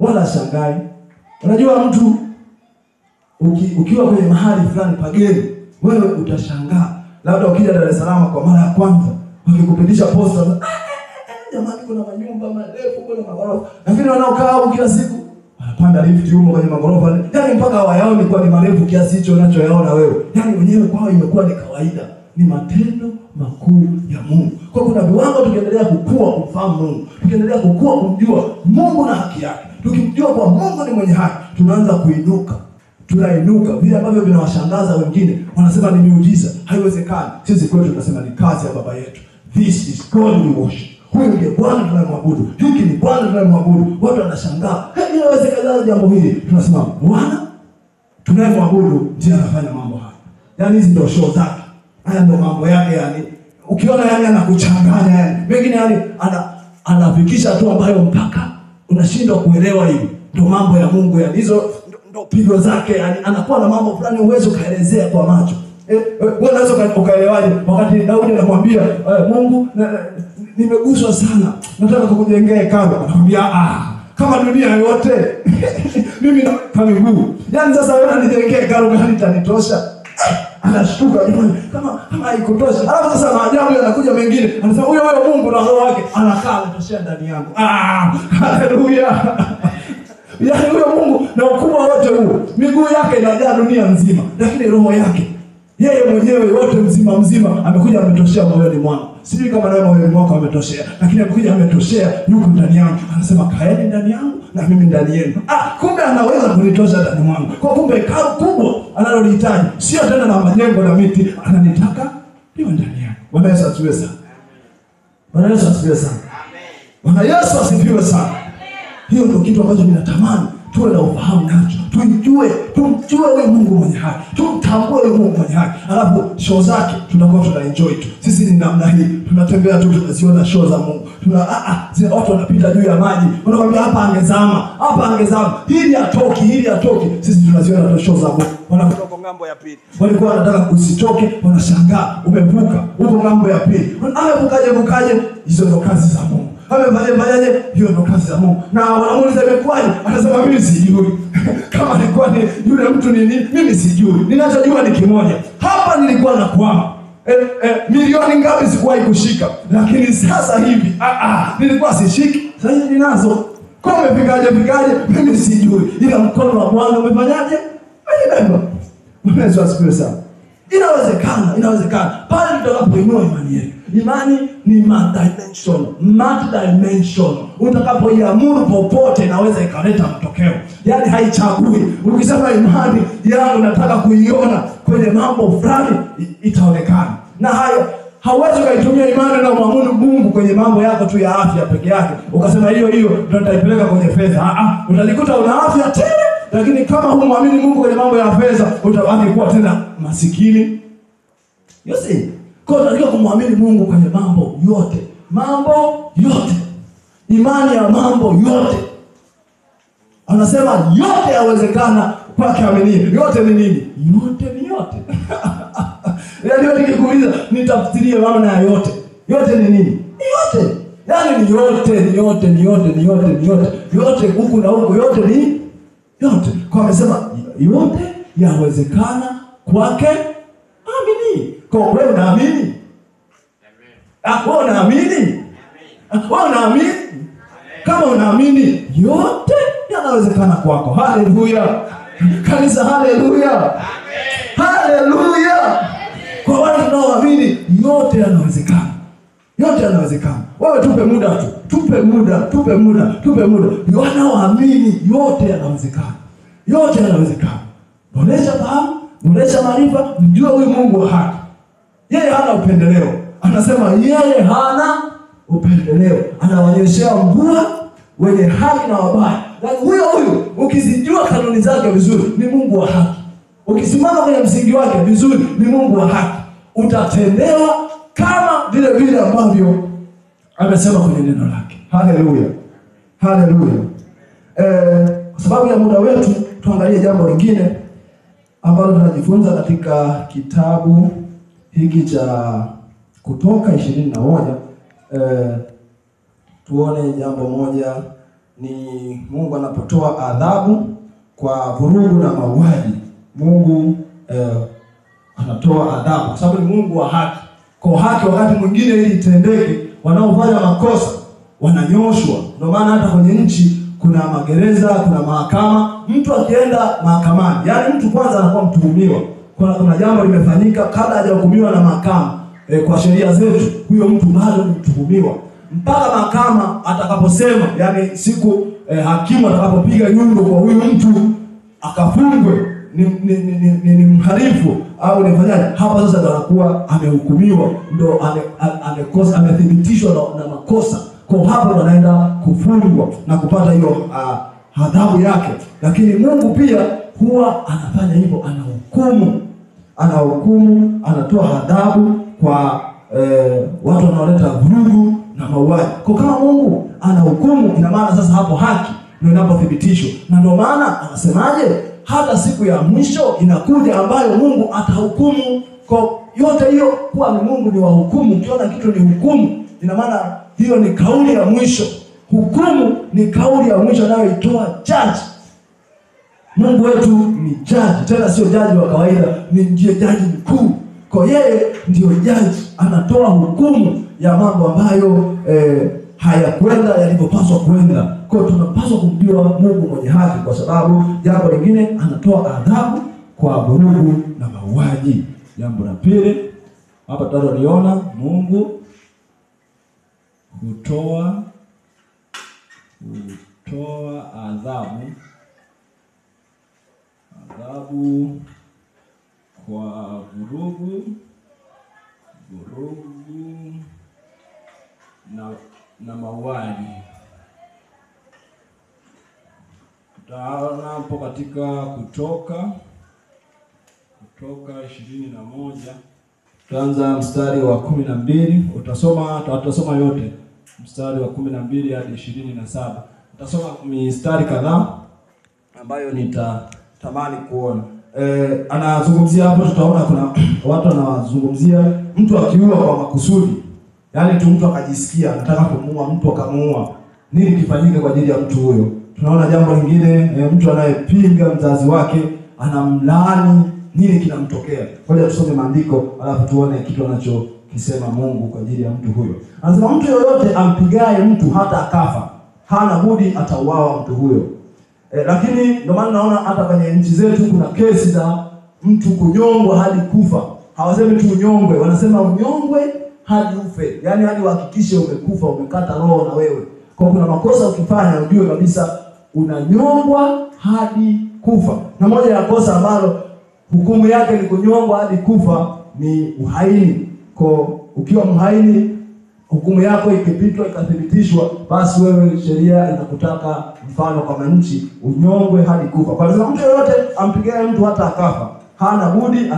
Wala ashangai. Unajua mtu ukiwa kwenye mahali fulani pageni, wewe utashangaa. Labda ukija Dar es Salaam kwa mara ya kwanza, wakikupitisha posta, jamani kuna manyumba marefu, kuna magorofa. Lakini wanaokaa huko kila siku wanapanda lift huko kwenye magorofa. Yaani mpaka hawayaoni kwa ni marefu kiasi hicho unachoyaona wewe. Yaani wenyewe kwao imekuwa ni kawaida. Ni matendo makuu ya Mungu. Kwa kuna viwango tukiendelea kukua kumfahamu Mungu, tukiendelea kukua kumjua Mungu na haki yake. Tukimjua kwa Mungu ni mwenye haki, tunaanza kuinuka. Tunainuka vile ambavyo vinawashangaza wengine. Wanasema ni miujiza, haiwezekani. Sisi kwetu tunasema ni kazi ya baba yetu. This is God we worship. Huyu ndiye Bwana tunayemwabudu. Hiki ni Bwana tunayemwabudu. Watu wanashangaa, inawezekana jambo hili? Tunasema Bwana tunayemwabudu ndiye anafanya mambo haya. Yaani hizi ndio show zake. Haya ndio mambo yake. Yani ukiona yani anakuchanganya, yani mengine yani anafikisha tu ambayo mpaka unashindwa kuelewa hivi. Ndio mambo ya Mungu, yani hizo ndio pigo zake. Yani anakuwa na mambo fulani uwezo kaelezea kwa macho. Wewe unaweza ukaelewaje wakati Daudi anamwambia Mungu nimeguswa sana, nataka kukujengea hekalu. Anamwambia kama dunia yote mimi na miguu. Yani sasa wewe unanijengea hekalu gani itanitosha? Anashtuka kama haikutosha. Alafu sasa maajabu yanakuja mengine. Anasema huyo Mungu na roho wake anakaa anatoshia ndani yangu. Haleluya. Yaani huyo Mungu na ukubwa wote huo, miguu yake inajaa dunia nzima, lakini roho yake yeye mwenyewe wote mzima amekuja ametoshea moyoni mwangu. Sijui kama nawe moyoni mwako ametoshea, lakini amekuja ametoshea, yuko ndani yangu. Anasema kaeni ndani yangu na mimi ndani yenu. Kumbe anaweza kunitosha ndani mwangu. Kwa kumbe hekalu kubwa analolihitaji sio tena na majengo na miti, ananitaka niwe ndani yangu. Bwana Yesu asifiwe sana. Bwana Yesu asifiwe sana. Bwana Yesu asifiwe sana. Hiyo ndio kitu ambacho ninatamani tuwe na ufahamu nacho. Tumjue huyu Mungu mwenye haki. Tumtambue huyu Mungu mwenye haki. Alafu show zake tunakuwa tunaenjoy tu. Sisi ni namna hii. Tunatembea tu tunaziona show za Mungu. Zile watu wanapita juu ya maji. Wanakuambia hapa angezama. Hili hatoki. Sisi tunaziona tu show za Mungu. Wanakutoka kwa ngambo ya pili. Walikuwa wanataka kusitoke, wanashangaa umevuka uko ngambo ya pili. Bukaje? Hizo ndio kazi za Mungu. Amefanyaje? Hiyo ndio kazi ya Mungu. Na wanamuuliza imekwaje? Anasema mimi sijui. Kama alikuwa ni yule mtu ni nini? Mimi sijui. Ninachojua ni kimoja. Hapa nilikuwa nakwama. Milioni ngapi sikuwahi kushika. Lakini sasa hivi nilikuwa sishiki. Sasa hivi ninazo. Kwa umefikaje? Mimi sijui. Ila mkono wa Bwana umefanyaje? Alibeba. Yesu asifiwe sana. Inawezekana. Pale tutakapoinua imani yetu. Imani ni multi-dimension. Utakapoiamuru popote inaweza ikaleta matokeo. Yaani haichagui. Ukisema imani yangu nataka kuiona kwenye mambo fulani, itaonekana. Na hauwezi kuitumia imani na muamuru Mungu kwenye mambo yako tu ya afya peke yake. Ukasema hiyo ndio nitaipeleka kwenye fedha. Utajikuta una afya tena, lakini kama humwamini Mungu kwenye mambo ya fedha, utabaki kuwa tena masikini. You see? Kwa tunataka kumwamini Mungu kwenye mambo yote. Imani ya mambo yote. Anasema yote yawezekana kwake aminiye. Yote ni nini? Yote. Yaani wewe nikikuuliza nitafsirie maana ya yote. Yote ni nini? Yote. Yaani ni yote. Yote huku na huku, yote ni yote. Kwa amesema yote yawezekana kwake amini. Kwa wewe unaamini? Wewe unaamini? Kama unaamini, yote yanawezekana kwako. Haleluya. Kanisa, haleluya. Haleluya. Kwa wale tunaoamini, yote yanawezekana. Wewe tupe muda tu. Tupe muda. Wanaoamini, yote yanawezekana. Boresha fahamu, boresha maarifa, mjue huyu Mungu wa haki. Yeye hana upendeleo. Anasema yeye hana upendeleo. Anaonyeshea mvua wenye haki na wabaya. Lakini huyo ukizijua kanuni zake vizuri ni Mungu wa haki. Ukisimama kwenye msingi wake vizuri ni Mungu wa haki. Utatendewa kama vile ambavyo amesema kwenye neno lake. Haleluya. Kwa sababu ya muda wetu tuangalie jambo lingine ambalo tunajifunza katika kitabu hiki cha Kutoka 21. Tuone jambo moja, ni Mungu anapotoa adhabu kwa vurugu na mauaji. Mungu anatoa adhabu kwa sababu ni Mungu wa haki. Kwa haki wakati mwingine ili itendeke, wanaofanya makosa wananyoshwa. Ndio maana hata kwenye nchi kuna magereza, kuna mahakama. Mtu akienda mahakamani, yani mtu kwanza anakuwa mtuhumiwa. Kuna jambo limefanyika kabla hajahukumiwa na mahakama. Kwa sheria zetu huyo mtu bado ni mtuhumiwa mpaka mahakama atakaposema, yani siku hakimu atakapopiga nyundo kwa huyu mtu akafungwe ni mhalifu au ni mfanyaji, hapa sasa ndo anakuwa amehukumiwa, ndo amekosa, amethibitishwa na makosa. Kwa hapo ndo anaenda kufungwa na kupata hiyo adhabu yake. Lakini Mungu pia huwa anafanya hivyo, anahukumu, anatoa adhabu kwa watu wanaoleta vurugu na mauaji. Kwa kama Mungu anahukumu, ina maana sasa hapo haki ndio inapothibitishwa. Na ndio maana anasemaje, hata siku ya mwisho inakuja ambayo Mungu atahukumu. Kwa yote hiyo kuwa ni Mungu ni wahukumu. Ukiona kitu ni hukumu, ina maana hiyo ni kauli ya mwisho. Hukumu ni kauli ya mwisho anayoitoa judge. Mungu wetu ni judge, tena sio judge wa kawaida, ni ndiye judge mkuu. Kwa yeye ndio judge, anatoa hukumu ya mambo ambayo hayakwenda yalivyopaswa kwenda. Kwa hiyo tunapaswa kumjua Mungu mwenye haki, kwa sababu jambo lingine anatoa adhabu kwa vurugu na mauaji. Jambo la pili hapa tunaliona, Mungu hutoa adhabu kwa vurugu na mauaji. Tutaona hapo katika Kutoka 21. Tutaanza mstari wa 12. Tutasoma yote mstari wa 12 hadi 27. Tutasoma mistari kadhaa ambayo nitatamani kuona. Anazungumzia hapo, tutaona kuna watu wanazungumzia mtu akiua kwa makusudi. Yaani tu mtu akajisikia anataka kumuua mtu akamuua. Nini kifanyike kwa ajili ya mtu huyo? Tunaona jambo lingine, mtu anayepinga mzazi wake, anamlaani, nini kinamtokea? Ngoja tusome maandiko alafu tuone kitu anachokisema Mungu kwa ajili ya mtu huyo. Anasema mtu yoyote ampigaye mtu hata akafa, hana budi atauawa mtu huyo. Lakini ndio maana naona hata kwenye nchi zetu kuna kesi za mtu kunyongwa hadi kufa. Hawasemi tu unyongwe, wanasema unyongwe hadi ufe. Yaani hadi uhakikishe umekufa, umekata roho na wewe. Kwa kuna makosa ukifanya ujue kabisa unanyongwa hadi kufa. Na moja ya kosa ambalo hukumu yake ni kunyongwa hadi kufa ni uhaini. Kwa ukiwa mhaini, hukumu yako ikipitwa ikathibitishwa, basi wewe sheria inakutaka mfano kama nchi unyongwe hadi kufa. Kwa sababu mtu yote ampigaye mtu hata akafa, hana budi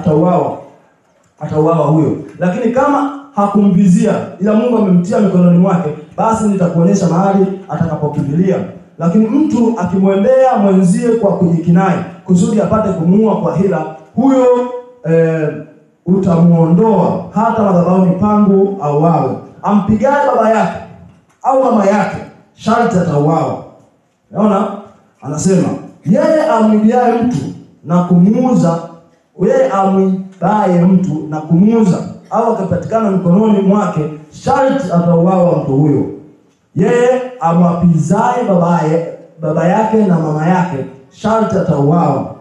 atauawa huyo. Lakini kama hakumvizia ila Mungu amemtia mikononi mwake, basi nitakuonyesha mahali atakapokimbilia. Lakini mtu akimwendea mwenzie kwa kujikinai kusudi apate kumuua kwa hila, huyo utamuondoa hata madhabahuni pangu auawe. Ampigaye baba yake au mama yake sharti atauawa. Unaona? Anasema yeye amwibiaye mtu na kumuuza, au akipatikana mikononi mwake sharti atauawa mtu huyo. Yeye amwapizaye baba yake na mama yake sharti atauawa.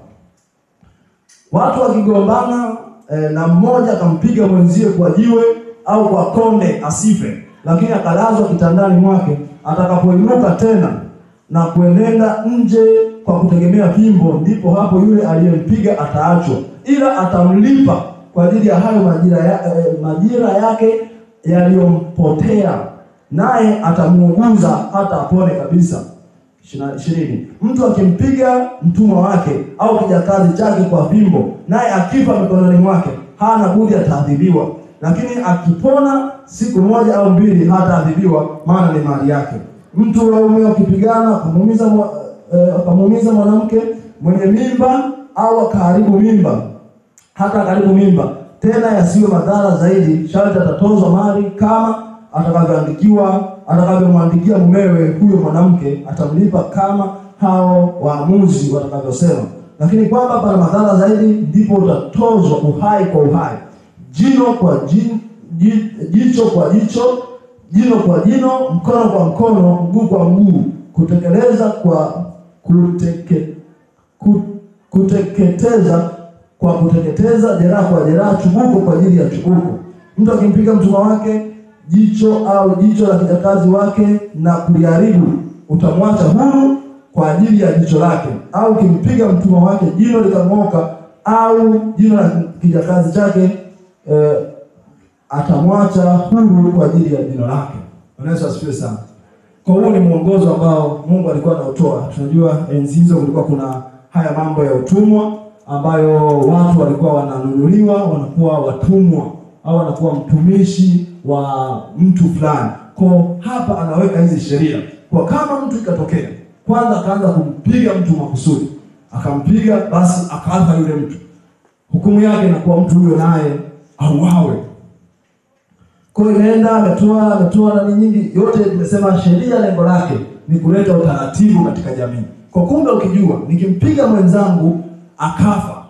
Watu wakigombana na mmoja akampiga mwenzie kwa jiwe au kwa konde asife, lakini akalazwa kitandani mwake, atakapoinuka tena na kuenenda nje kwa kutegemea fimbo, ndipo hapo yule aliyempiga ataachwa, ila atamlipa kwa ajili ya hayo majira yake yaliyompotea, naye atamuuguza hata apone kabisa. 20. Mtu akimpiga mtumwa wake au kijakazi chake kwa fimbo, naye akifa mikononi mwake, hana budi ataadhibiwa. Lakini akipona siku moja au mbili hataadhibiwa, maana ni mali yake. Mtu waume wakipigana akamuumiza mwanamke mwenye mimba au akaharibu mimba, hata akaharibu mimba, tena yasiyo madhara zaidi, sharti atatozwa mali kama atakavyomwandikia mumewe huyo mwanamke, atamlipa kama hao waamuzi watakavyosema. Lakini kwamba pana madhara zaidi, ndipo utatozwa uhai kwa uhai, jino kwa jicho kwa jicho, jino kwa jino, mkono kwa mkono, mguu kwa mguu, kuteketeza kwa kuteketeza, jeraha kwa jeraha, chubuko kwa ajili ya chubuko. Mtu akimpiga mtumwa wake jicho au jicho la kijakazi wake na kuliharibu, utamwacha huru kwa ajili ya jicho lake. Au kimpiga mtumwa wake jino likang'oka au jino la kijakazi chake, atamwacha huru kwa ajili ya jino lake. Yesu asifiwe sana. Kwa hiyo ni mwongozo ambao Mungu alikuwa anautoa. Tunajua enzi hizo kulikuwa kuna haya mambo ya utumwa ambayo watu walikuwa wananunuliwa, wanakuwa watumwa au wanakuwa mtumishi wa mtu fulani. Kwa hapa anaweka hizi sheria. Kwa kama mtu ikatokea kwanza akaanza kumpiga mtu makusudi, akampiga, basi akafa yule mtu, hukumu yake inakuwa mtu huyo naye auawe. Kwa hiyo inaenda ametoa na nyingi yote. Tumesema sheria lengo lake ni kuleta utaratibu katika jamii. Kwa kumbe ukijua nikimpiga mwenzangu akafa,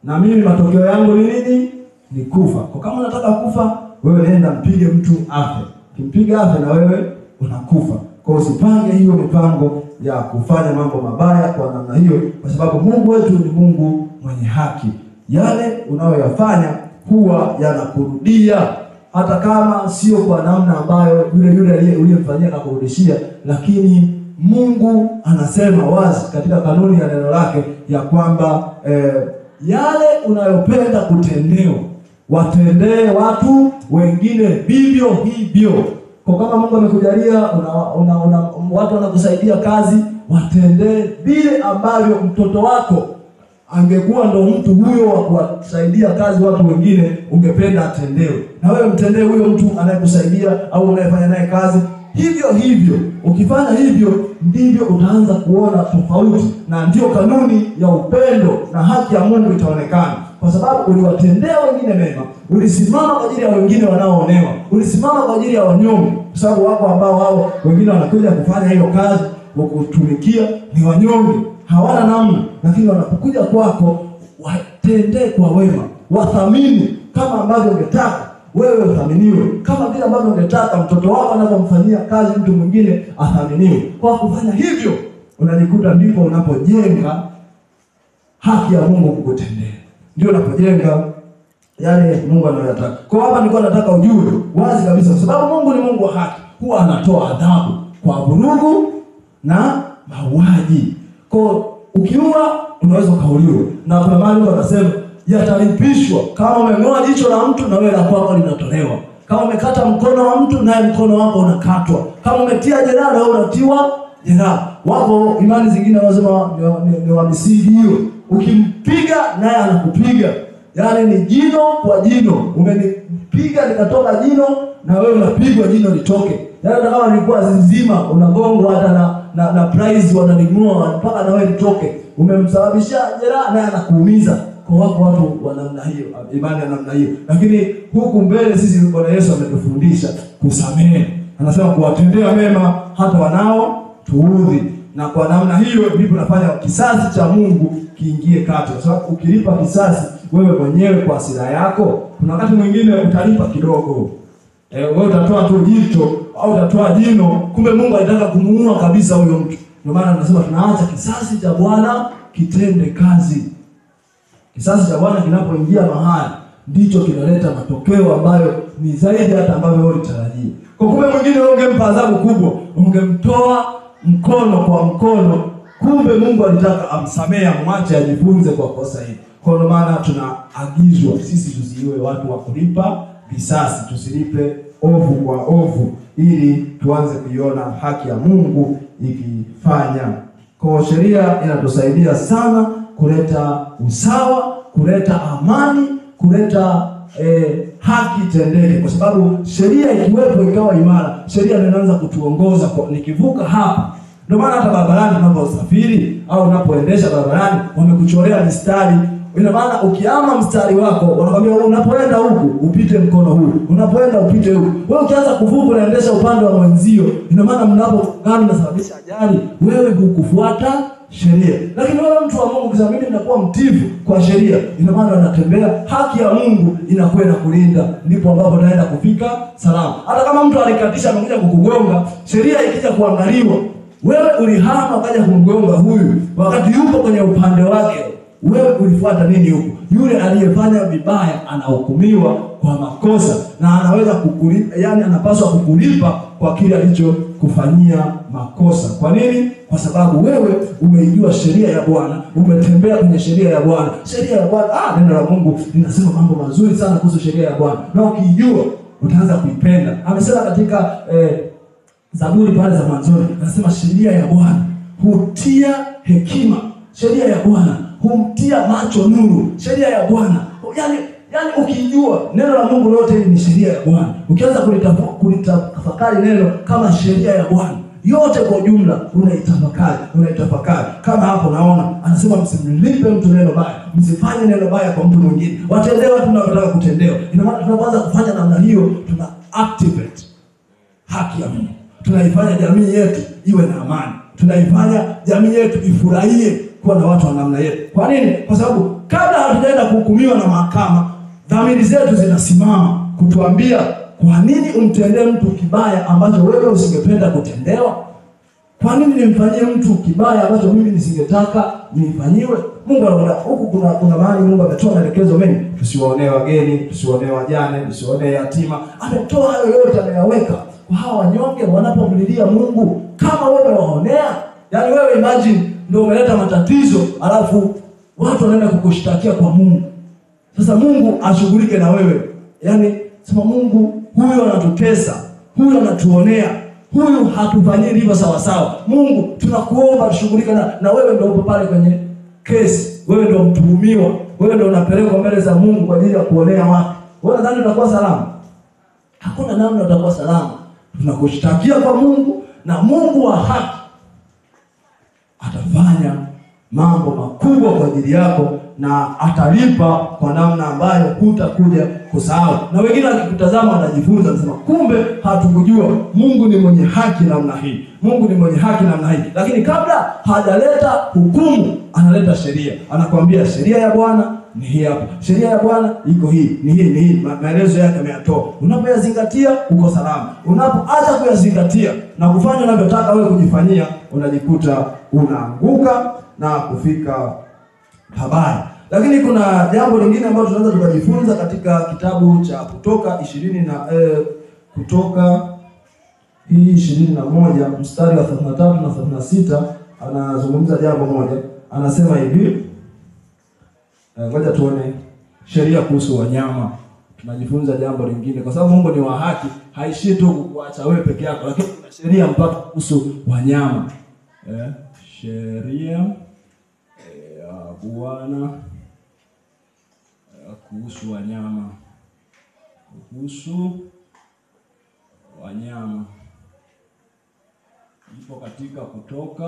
na mimi matokeo yangu ni nini? Ni kufa. Kwa kama unataka kufa, wewe nenda mpige mtu afe. Kimpiga afe na wewe unakufa. Kwa usipange hiyo mipango ya kufanya mambo mabaya kwa namna hiyo, kwa sababu Mungu wetu ni Mungu mwenye haki. Yale unayoyafanya huwa yanakurudia, hata kama sio kwa namna ambayo yule uliyemfanyia akakurudishia, lakini Mungu anasema wazi katika kanuni ya neno lake ya kwamba yale unayopenda kutendewa, watendee watu wengine vivyo hivyo. Kwa kama Mungu amekujalia watu wanakusaidia kazi, watendee vile ambavyo mtoto wako angekuwa ndo mtu huyo wa kuwasaidia kazi watu wengine, ungependa atendewe. Na wewe mtendee huyo mtu anayekusaidia au unayefanya naye kazi hivyo hivyo. Ukifanya hivyo, ndivyo utaanza kuona tofauti, na ndio kanuni ya upendo na haki ya Mungu itaonekana. Kwa sababu uliwatendea wengine mema, ulisimama kwa ajili ya wengine wanaoonewa, ulisimama kwa ajili ya wanyonge. Kwa sababu wako ambao hao wengine wanakuja kufanya hiyo kazi wa kutumikia ni wanyonge, hawana namna, lakini wanapokuja kwako, watendee kwa wema, wathamini kama ambavyo ungetaka wewe uthaminiwe, kama vile ambavyo ungetaka mtoto wako anapomfanyia kazi mtu mwingine athaminiwe. Kwa kufanya hivyo, unajikuta ndipo unapojenga haki ya Mungu kukutendea. Ndio unapojenga yale Mungu anayotaka. Kwa hapa nilikuwa nataka ujue wazi kabisa, kwa sababu Mungu ni Mungu wa haki, huwa anatoa adhabu kwa vurugu na mauaji. Kwa ukiua unaweza kauliwa, na kuna mahali wanasema yatalipishwa. Kama umeng'oa jicho la mtu, na wewe la kwako linatolewa. Kama umekata mkono wa mtu, naye mkono wako unakatwa. Kama umetia jeraha, na wewe unatiwa jeraha. Wapo imani zingine wanasema ni wa misingi hiyo. Ukimpiga naye anakupiga. Yaani ni jino kwa jino. Umenipiga nikatoka jino, na wewe unapigwa jino litoke. Yaani kama nilikuwa nzima unagongwa, hata na prize wananing'oa mpaka na wewe litoke. Umemsababisha jeraha, naye anakuumiza. Kwa wako watu wa namna hiyo, imani ya namna hiyo. Lakini huku mbele sisi Bwana Yesu ametufundisha kusamehe. Anasema kuwatendea mema hata wanao tuudhi. Na kwa namna hiyo ndipo nafanya kisasi cha Mungu kiingie kati. Kwa sababu ukilipa kisasi wewe mwenyewe kwa hasira yako, kuna wakati mwingine utalipa kidogo. Wewe utatoa tu jicho au utatoa jino, kumbe Mungu anataka kumuua kabisa huyo mtu. Ndio maana tunasema tunaacha kisasi cha Bwana kitende kazi. Kisasi cha Bwana kinapoingia mahali, ndicho kinaleta matokeo ambayo ni zaidi hata ambavyo wewe ulitarajia. Kwa kumbe mwingine ungempa adhabu kubwa, ungemtoa mkono kwa mkono, kumbe Mungu alitaka amsamehe, amwache ajifunze kwa kosa hili. Kwa ndio maana tunaagizwa sisi tusiwe watu wa kulipa kisasi, tusilipe ovu kwa ovu, ili tuanze kuiona haki ya Mungu ikifanya. Kwa sheria inatusaidia sana kuleta usawa, kuleta amani, kuleta haki tendeke. Kwa sababu sheria ikiwepo ikawa imara, sheria inaanza kutuongoza kwa nikivuka hapa, Ndio maana hata barabarani unaposafiri au unapoendesha barabarani wamekuchorea mistari. Ina maana ukihama mstari wako wanakuambia unapoenda huku upite mkono huu, unapoenda upite huku. Wewe ukianza kuvuka unaendesha upande wa mwenzio, ina maana mnapogana unasababisha ajali, wewe hukufuata sheria. Lakini wewe mtu wa Mungu ukizamini unakuwa mtiifu kwa sheria, ina maana unatembea haki ya Mungu inakuwa inakulinda, ndipo ambapo unaenda kufika salama. Hata kama mtu alikatisha amekuja kukugonga, sheria ikija kuangaliwa, wewe ulihama kaja kumgonga huyu wakati yupo kwenye upande wake, wewe ulifuata nini huko? Yule aliyefanya vibaya anahukumiwa kwa makosa na anaweza kukulipa, yani anapaswa kukulipa kwa kile alichokufanyia makosa. Kwa nini? Kwa sababu wewe umeijua sheria ya Bwana, umetembea kwenye sheria ya Bwana. Sheria ya Bwana, neno la Mungu linasema mambo mazuri sana kuhusu sheria ya Bwana. Na ukijua utaanza kuipenda. Amesema katika Zaburi pale za mwanzoni, anasema sheria ya Bwana hutia hekima. Sheria ya Bwana humtia macho nuru. Sheria ya Bwana, yani ukijua neno la Mungu lote ni sheria ya Bwana, ukianza kulitafakari neno kama sheria ya Bwana yote kwa jumla, unaitafakari. Kama hapo naona anasema msimlipe mtu neno baya, msifanye neno baya kwa mtu mwingine, watendee watu tunataka kutendewa. Ina maana tunapoanza kufanya namna hiyo, tuna activate haki ya Mungu. Tunaifanya jamii yetu iwe na amani. Tunaifanya jamii yetu ifurahie kuwa na watu wa namna yetu. Kwa nini? Kwa sababu kabla hatujaenda kuhukumiwa na mahakama, dhamiri zetu zinasimama kutuambia kwa nini umtendee mtu kibaya ambacho wewe usingependa kutendewa? Kwa nini nimfanyie mtu kibaya ambacho mimi nisingetaka nifanyiwe? Mungu anaona huku kuna mahali Mungu ametoa maelekezo mengi. Tusiwaonee wageni, tusiwaonee wajane, tusiwaonee yatima. Ametoa hayo yote, ameyaweka kwa hawa wanyonge wanapomlilia Mungu. Kama wewe waonea, yani wewe imagine ndio umeleta matatizo, alafu watu wanaenda kukushtakia kwa Mungu. Sasa Mungu ashughulike na wewe. Yani sema Mungu, huyu anatutesa, huyu anatuonea, huyu hatufanyii hivyo sawa sawa. Mungu tunakuomba tushughulike na wewe ndio upo pale kwenye kesi. Wewe ndio mtuhumiwa, wewe ndio unapelekwa mbele za Mungu kwa ajili ya kuonea watu. Wewe nadhani utakuwa salama? Hakuna namna utakuwa salama. Tunakushtakia kwa Mungu, na Mungu wa haki atafanya mambo makubwa kwa ajili yako na atalipa kwa namna ambayo hutakuja kusahau. Na wengine wakikutazama wanajifunza, wanasema kumbe hatukujua Mungu ni mwenye haki namna hii. Mungu ni mwenye haki namna hii. Lakini kabla hajaleta hukumu, analeta sheria. Anakuambia sheria ya Bwana ni hii hapa. Sheria ya Bwana iko hii, ni hii. Maelezo yake ameyatoa. Unapoyazingatia uko salama. Unapoacha kuyazingatia na kufanya unavyotaka wewe kujifanyia, unajikuta unaanguka na kufika habari. Lakini kuna jambo lingine ambalo tunaweza tukajifunza katika kitabu cha Kutoka 21 mstari wa 33 na 36, anazungumza jambo moja. Anasema hivi, ngoja tuone sheria kuhusu wanyama. Tunajifunza jambo lingine kwa sababu Mungu ni wa haki, haishii tu kukuacha wewe peke yako, lakini kuna sheria mpaka kuhusu wanyama. Sheria ya Bwana kuhusu wanyama. Ipo katika Kutoka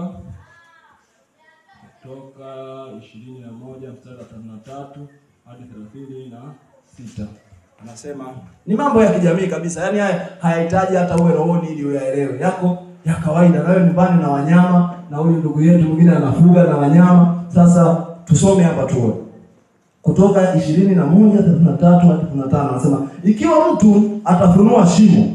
21 mstari wa 33 hadi 36. Anasema ni mambo ya kijamii kabisa. Yaani haya hayahitaji hata uwe rohoni ili uyaelewe. Yako ya kawaida. Nawe nyumbani na wanyama, na huyu ndugu yetu mwingine anafuga na wanyama. Sasa tusome hapa tuone. Kutoka 21:33 hadi 35 anasema, ikiwa mtu atafunua shimo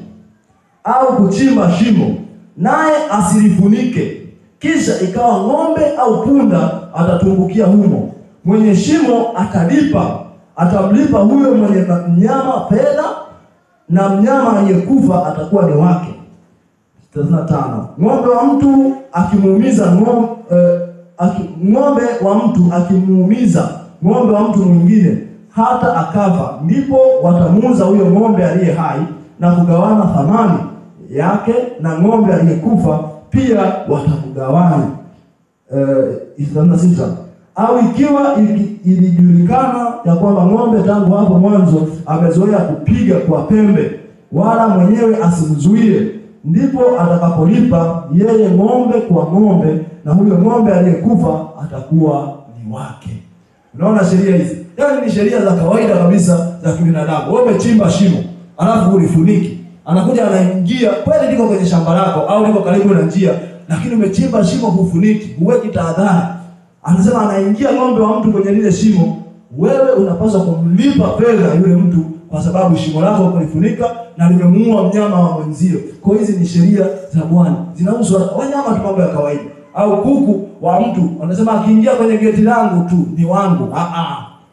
au kuchimba shimo, naye asilifunike, kisha ikawa ng'ombe au punda atatumbukia humo, mwenye shimo atamlipa huyo mwenye mnyama fedha, na mnyama aliyekufa atakuwa ni wake. 35. Ng'ombe wa mtu akimuumiza ng'ombe wa mtu mwingine hata akafa, ndipo watamuuza huyo ng'ombe aliye hai na kugawana thamani yake, na ng'ombe aliyekufa pia watamgawana. 26. Au ikiwa ilijulikana ya kwamba ng'ombe tangu hapo mwanzo amezoea kupiga kwa pembe, wala mwenyewe asimzuie, ndipo atakapolipa yeye ng'ombe kwa ng'ombe, na huyo ng'ombe aliyekufa atakuwa ni wake. Unaona sheria hizi? Yaani ni sheria za kawaida kabisa za kibinadamu. Wewe umechimba shimo, alafu ulifuniki. Anakuja anaingia, kweli liko kwenye shamba lako au liko karibu na njia, lakini umechimba shimo hufuniki, huweki tahadhari. Anasema anaingia ng'ombe wa mtu kwenye lile shimo, wewe unapaswa kumlipa fedha yule mtu kwa sababu shimo lako kulifunika na limemuua mnyama wa mwenzio. Kwa hizi ni sheria za Bwana. Zinahusu wanyama tu, mambo ya kawaida. Au kuku wa mtu, anasema akiingia kwenye geti langu tu ni wangu.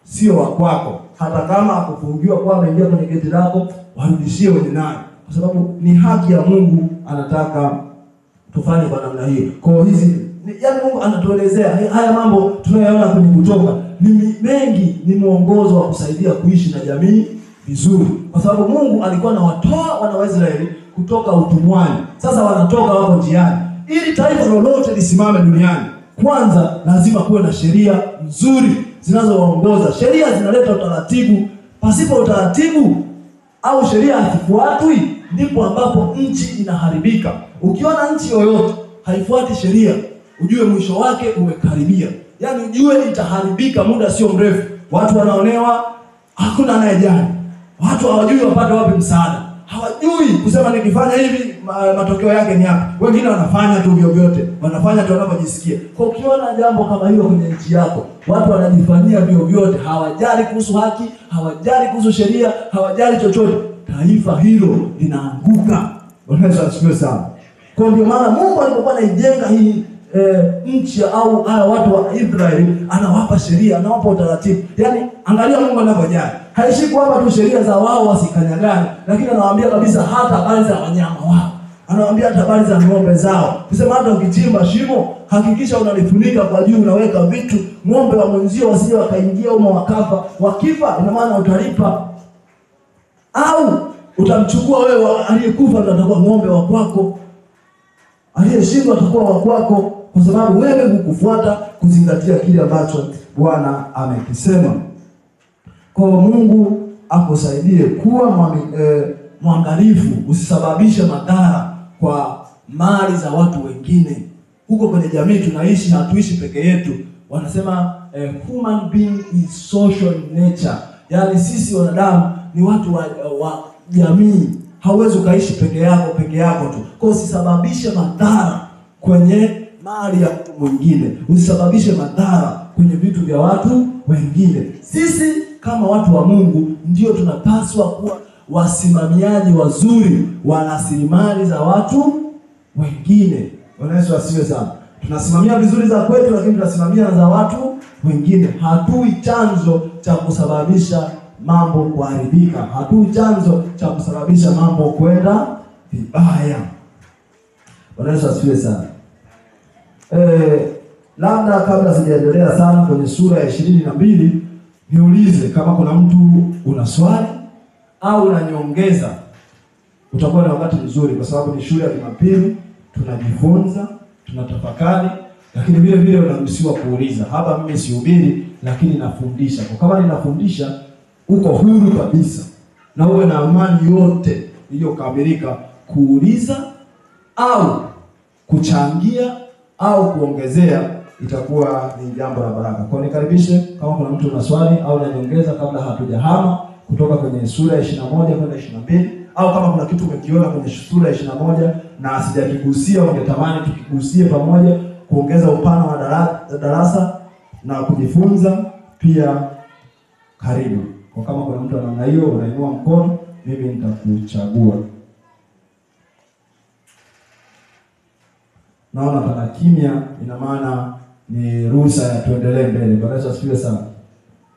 Sio wa kwako. Hata kama akufungiwa kwa ameingia kwenye geti lako, warudishie wenye nayo. Kwa sababu ni haki ya Mungu, anataka tufanye kwa namna hiyo. Kwa hizi yaani Mungu anatuelezea haya mambo tunayoona kwenye Kutoka ni mengi, ni mwongozo wa kusaidia kuishi na jamii vizuri. Kwa sababu Mungu alikuwa anawatoa wana wa Israeli kutoka utumwani. Sasa wanatoka wako njiani. Ili taifa lolote lisimame duniani, kwanza lazima kuwe na sheria nzuri zinazowaongoza. Sheria zinaleta utaratibu. Pasipo utaratibu au sheria hazifuatwi, ndipo ambapo nchi inaharibika. Ukiona nchi yoyote haifuati sheria, ujue mwisho wake umekaribia. Yaani ujue itaharibika muda sio mrefu. Watu wanaonewa, hakuna anayejali. Watu hawajui wapate wapi msaada. Hawajui kusema nikifanya hivi matokeo yake ni yapi. Wengine wanafanya tu vyovyote, wanafanya tu wanavyojisikia. Kwa ukiona jambo kama hilo kwenye nchi yako, watu wanajifanyia vyovyote, hawajali kuhusu haki, hawajali kuhusu sheria, hawajali chochote, taifa hilo linaanguka. Bwana asifiwe sana. Kwa ndio maana Mungu alipokuwa anaijenga hii nchi au watu wa Israeli, anawapa sheria, anawapa utaratibu. Yaani angalia Mungu anavyojali. Haishi kwamba tu sheria za wao wasikanyagane, lakini anawaambia kabisa hata habari za wanyama wao. Anawaambia hata habari za ng'ombe zao. Kusema hata ukichimba shimo, hakikisha unalifunika kwa juu, unaweka vitu, ng'ombe wa mwenzio wasije wakaingia humo wakafa. Wakifa ina maana utalipa. Au utamchukua wewe aliyekufa ndio atakuwa ng'ombe wa kwako. Aliyeshindwa atakuwa wa kwako, kwa sababu wewe hukufuata kuzingatia kile ambacho Bwana amekisema. Kwa Mungu akusaidie kuwa mwangalifu, usisababishe madhara kwa mali za watu wengine. Huko kwenye jamii tunaishi, hatuishi peke yetu. Wanasema human being is social nature. Yaani sisi wanadamu ni watu wa jamii. Hauwezi ukaishi peke yako tu. Kwa usisababishe madhara kwenye mali ya mtu mwingine. Usisababishe madhara kwenye vitu vya watu wengine. Sisi kama watu wa Mungu ndio tunapaswa kuwa wasimamiaji wazuri wa rasilimali za watu wengine. Bwana Yesu asifiwe sana. Tunasimamia vizuri za kwetu, lakini tunasimamia za watu wengine. Hatui chanzo cha kusababisha mambo kuharibika. Hatui chanzo cha kusababisha mambo kwenda vibaya. Bwana Yesu asifiwe sana. Labda kabla sijaendelea sana kwenye sura ya 22, niulize kama kuna mtu una swali au unanyongeza. Utakuwa na wakati mzuri, kwa sababu ni shule ya Jumapili, tunajifunza, tunatafakari, lakini vile vile unaruhusiwa kuuliza. Hapa mimi sihubiri, lakini nafundisha. Kwa kama ninafundisha, uko huru kabisa na uwe na amani yote iliyokamilika kuuliza au kuchangia au kuongezea, itakuwa ni jambo la baraka. Kwa nikaribishe kama kuna mtu una swali au unanyongeza kabla hatujahama kutoka kwenye sura ya 21 kwenda 22, au kama kuna kitu umekiona kwenye sura ya 21 na sijakigusia ungetamani tukigusie pamoja kuongeza upana wa darasa na kujifunza pia, karibu. Kwa kama kuna mtu ana hiyo, unainua mkono, mimi nitakuchagua. Naona pana kimya, ina maana ni ruhusa ya tuendelee mbele. Bwana Yesu asifiwe sana.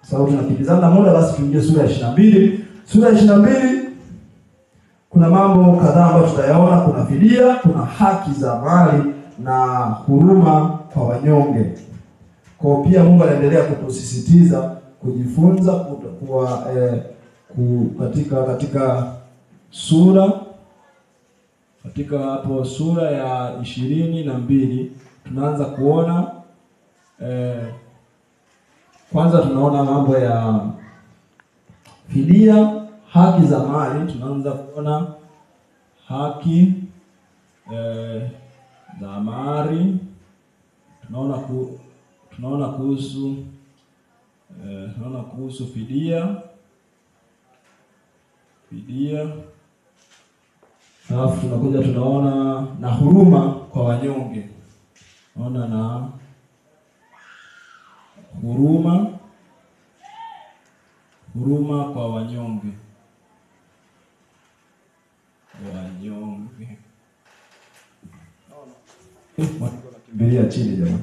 Sababu tunakimbizana muda, basi tuingie sura ya 22. Sura ya 22 kuna mambo kadhaa ambayo tutayaona. Kuna fidia, kuna haki za mali na huruma kwa wanyonge. Kwa pia Mungu anaendelea kutusisitiza kujifunza katika sura hapo sura ya 22 tunaanza kuona kwanza tunaona mambo ya fidia, haki za mali. Tunaanza kuona haki dhamari, tunaona kuhusu fidia. Alafu tunakuja tunaona na huruma kwa wanyonge. Naona na huruma kwa wanyonge. Kimbilia chini jamani.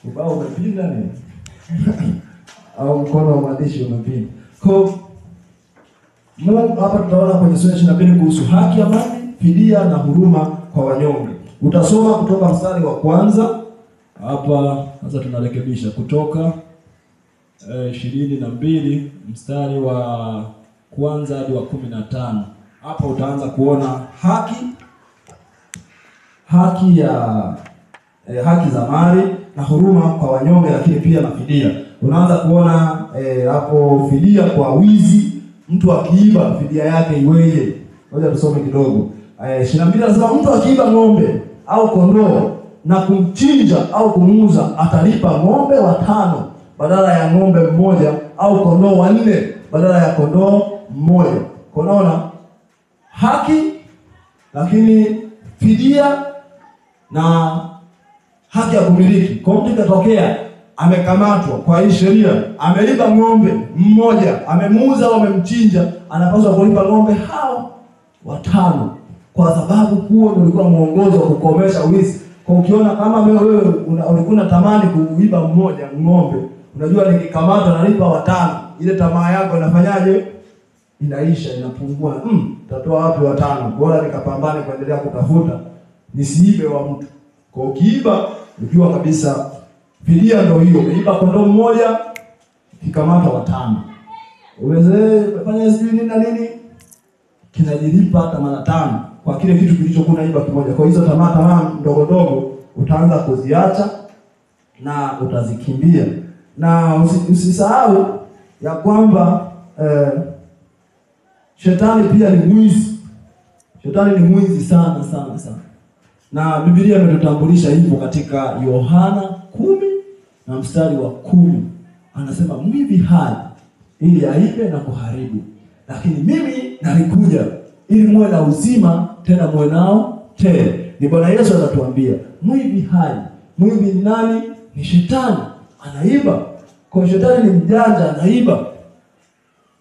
Ubao umepinda nini? Au mkono wa mwandishi umepinda. Kwa Mungu hapa tutaona kwenye sura 22 kuhusu haki, amani, fidia na huruma kwa wanyonge. Utasoma kutoka mstari wa kwanza. Hapa sasa tunarekebisha kutoka 22 mstari wa kwanza hadi wa 15. Hapa utaanza kuona haki za mali na huruma kwa wanyonge, lakini pia na fidia. Unaanza kuona hapo fidia kwa wizi. Mtu akiiba fidia yake iweje? Ngoja tusome kidogo. 22 anasema mtu akiiba ng'ombe au kondoo na kumchinja au kumuuza, atalipa ng'ombe 5 badala ya ng'ombe mmoja, au kondoo 4 badala ya kondoo mmoja. Unaona haki, lakini fidia na haki ya kumiliki. Kwa mtu katokea amekamatwa kwa hii sheria, ameiba ng'ombe mmoja, amemuuza au amemchinja, anapaswa kulipa ng'ombe hao 5, kwa sababu huo ndio ulikuwa muongozo wa kukomesha wizi. Kwa ukiona kama wewe ulikuwa unatamani kuiba mmoja ng'ombe, unajua nikikamatwa nalipa 5, ile tamaa yako inafanyaje? Inaisha, inapungua. Utatoa wapi 5? Bora nikapambane kuendelea kutafuta nisiibe wa mtu. Kwa ukiiba unajua kabisa fidia ndio hiyo. Umeiba kondoo mmoja, kikamatwa 5. Umefanya sijui nini na nini, kinajilipa hata mara 5 kwa kile kitu kilichokuwa naiba kimoja. Kwa hizo tamaa ndogo ndogo utaanza kuziacha na utazikimbia. Na usisahau ya kwamba shetani pia ni mwizi. Shetani ni mwizi sana. Na Biblia imetutambulisha hivyo katika Yohana 10 na mstari wa 10. Anasema mwivi haji ili aibe na kuharibu, lakini mimi nalikuja ili muwe na uzima, tena muwe nao tele. Ni Bwana Yesu anatuambia mwivi haji. Mwivi ni nani? Ni shetani. Anaiba. Kwa shetani ni mjanja, anaiba.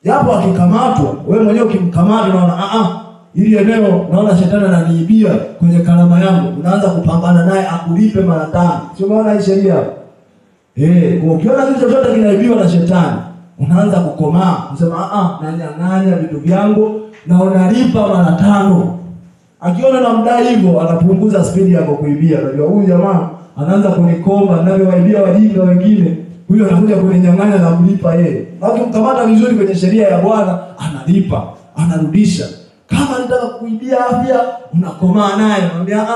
Japo akikamatwa, wewe mwenyewe ukimkamata unaona ili eneo naona shetani ananiibia kwenye kalama yangu, unaanza kupambana naye akulipe mara 5. Sio maana hii sheria. Kwa ukiona kitu chochote kinaibiwa na shetani, unaanza kukomaa, unasema nanyang'anya vitu vyangu na unalipa mara 5. Akiona na mdai hivyo, anapunguza speed yako kuibia. Unajua huyu jamaa anaanza kunikomba na waibia wajinga wengine, huyo anakuja kuninyang'anya na kulipa yeye. Ukimkamata vizuri kwenye sheria ya Bwana, analipa, anarudisha. Kama nitaka kuibia afya, unakomaa naye, unamwambia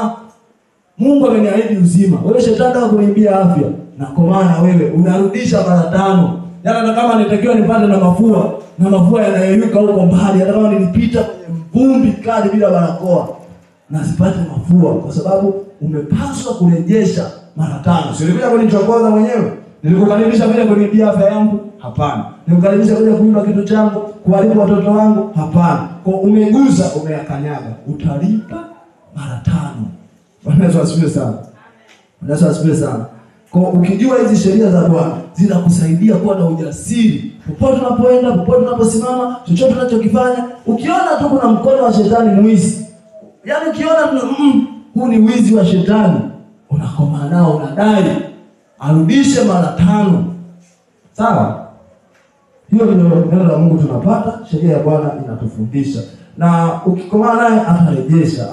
Mungu ameniahidi uzima. Wewe shetani anataka kuniibia afya, nakomaa na wewe, unarudisha mara 5. Yaani kama nitakiwa nipate na mafua yanayeyuka huko mbali, hata kama nilipita kwenye vumbi kali bila barakoa, na sipate mafua, kwa sababu umepaswa kurejesha mara 5. Sio bila kunichokoza mwenyewe. Nilikukaribisha kuja kuniibia afya yangu? Hapana. Nilikukaribisha kuja kuiba kitu changu, kuharibu watoto wangu? Hapana. Kwa umegusa, umeyakanyaga, utalipa mara 5. Bwana Yesu asifiwe sana. Bwana Yesu asifiwe sana. Kwa ukijua hizi sheria za Bwana zinakusaidia kuwa na ujasiri popote unapoenda, popote unaposimama, chochote unachokifanya. Ukiona tu kuna mkono wa shetani mwizi, yaani ukiona huu ni wizi wa shetani, unakoma nao, unadai arudishe mara 5. Sawa? Hiyo ndio neno la Mungu tunapata, sheria ya Bwana inatufundisha. Na ukikomana naye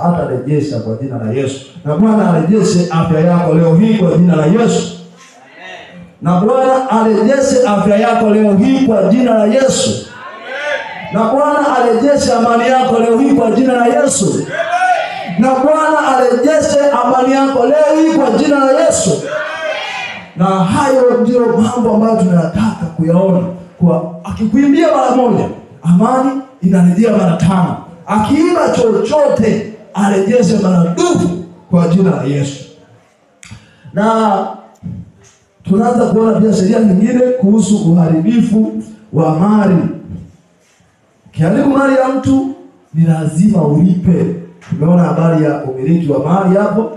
atarejesha kwa jina la Yesu. Na Bwana arejeshe afya yako leo hii kwa jina la Yesu. Amen. Na Bwana arejeshe afya yako leo hii kwa jina la Yesu. Amen. Na Bwana arejeshe amani yako leo hii kwa jina la Yesu. Amen. Na Bwana arejeshe amani yako leo hii kwa jina la Yesu. Amen. Na hayo ndio mambo ambayo tunataka kuyaona. Kwa akikuimbia mara 1, amani inarejea mara 5. Akiiba chochote arejeshe maradufu kwa jina la Yesu. Na tunaanza kuona pia sheria nyingine kuhusu uharibifu wa mali. Ukiharibu mali ya mtu ni lazima ulipe. Tumeona habari ya umiliki wa mali hapo,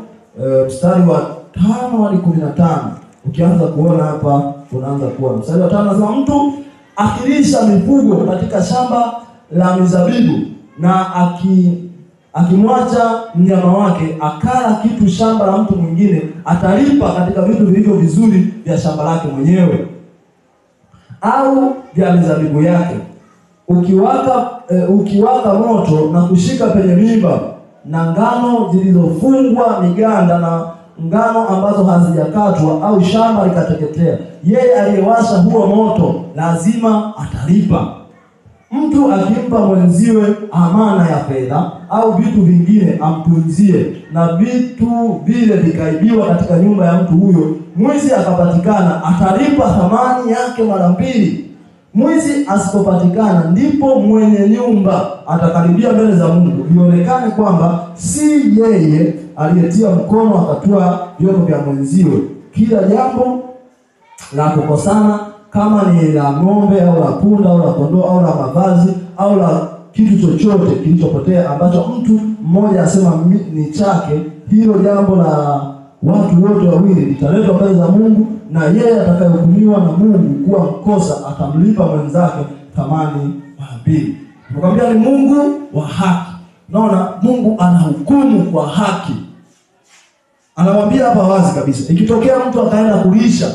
mstari wa 5 hadi 15. Ukianza kuona hapa unaanza kuona mstari wa 5 anasema, mtu akilisha mifugo katika shamba la mizabibu na akimwacha mnyama wake akala kitu shamba la mtu mwingine, atalipa katika vitu vilivyo vizuri vya shamba lake mwenyewe au vya mizabibu yake. Ukiwaka moto na kushika penye mimba na ngano zilizofungwa miganda na ngano ambazo hazijakatwa, au shamba likateketea, yeye aliyewasha huo moto lazima atalipa. Mtu akimpa mwenziwe amana ya fedha au vitu vingine amtunzie, na vitu vile vikaibiwa katika nyumba ya mtu huyo, mwizi akapatikana, atalipa thamani yake mara 2. Mwizi asipopatikana, ndipo mwenye nyumba atakaribia mbele za Mungu, ionekane kwamba si yeye aliyetia mkono akatoa vyombo vya mwenziwe. Kila jambo la kukosana, kama ni la ng'ombe au la punda au la kondoo au la mavazi au la kitu chochote kilichopotea ambacho mtu mmoja asema ni chake, hilo jambo la watu wote wawili litaletwa mbele za Mungu, na yeye atakayehukumiwa na Mungu kuwa mkosa atamlipa mwenzake thamani mara 2. Tunakwambia ni Mungu wa haki. Naona Mungu anahukumu kwa haki. Anamwambia hapa wazi kabisa, ikitokea mtu akaenda kulisha,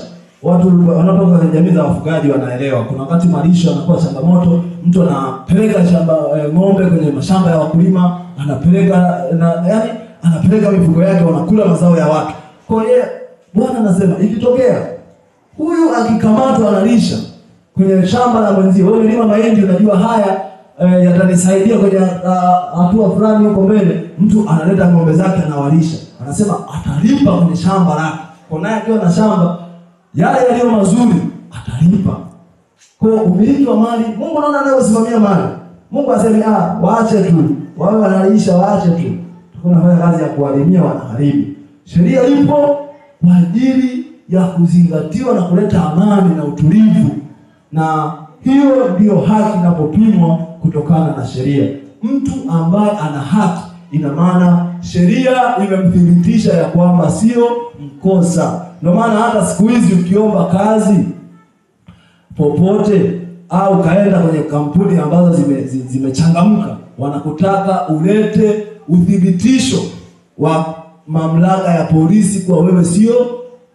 watu wanaotoka kwenye jamii za wafugaji wanaelewa. Kuna wakati malisho yanakuwa changamoto, mtu anapeleka shamba ng'ombe kwenye mashamba ya wakulima, anapeleka anapeleka mifugo yake, wanakula mazao ya watu. Kwa hiyo Bwana anasema ikitokea huyu akikamatwa analisha kwenye shamba la mwenzie, wewe unalima mahindi, unajua haya yatanisaidia kwenye hatua fulani huko mbele, mtu analeta ng'ombe zake anawalisha, anasema atalipa kwenye shamba lake. Kwa naye akiwa na shamba yale yaliyo mazuri atalipa. Kwa umiliki wa mali, Mungu anaona anayosimamia mali. Mungu asemi waache tu, wao wanalisha waache tu. Tunafanya kazi ya kuwalimia wanaharibu. Sheria ipo kwa ajili ya kuzingatiwa na kuleta amani na utulivu, na hiyo ndio haki inapopimwa kutokana na sheria. Mtu ambaye ana haki, ina maana sheria imemthibitisha ya kwamba sio mkosa. Ndio maana hata siku hizi ukiomba kazi popote au kaenda kwenye kampuni ambazo zimechangamka, wanakutaka ulete uthibitisho wa mamlaka ya polisi kwa wewe sio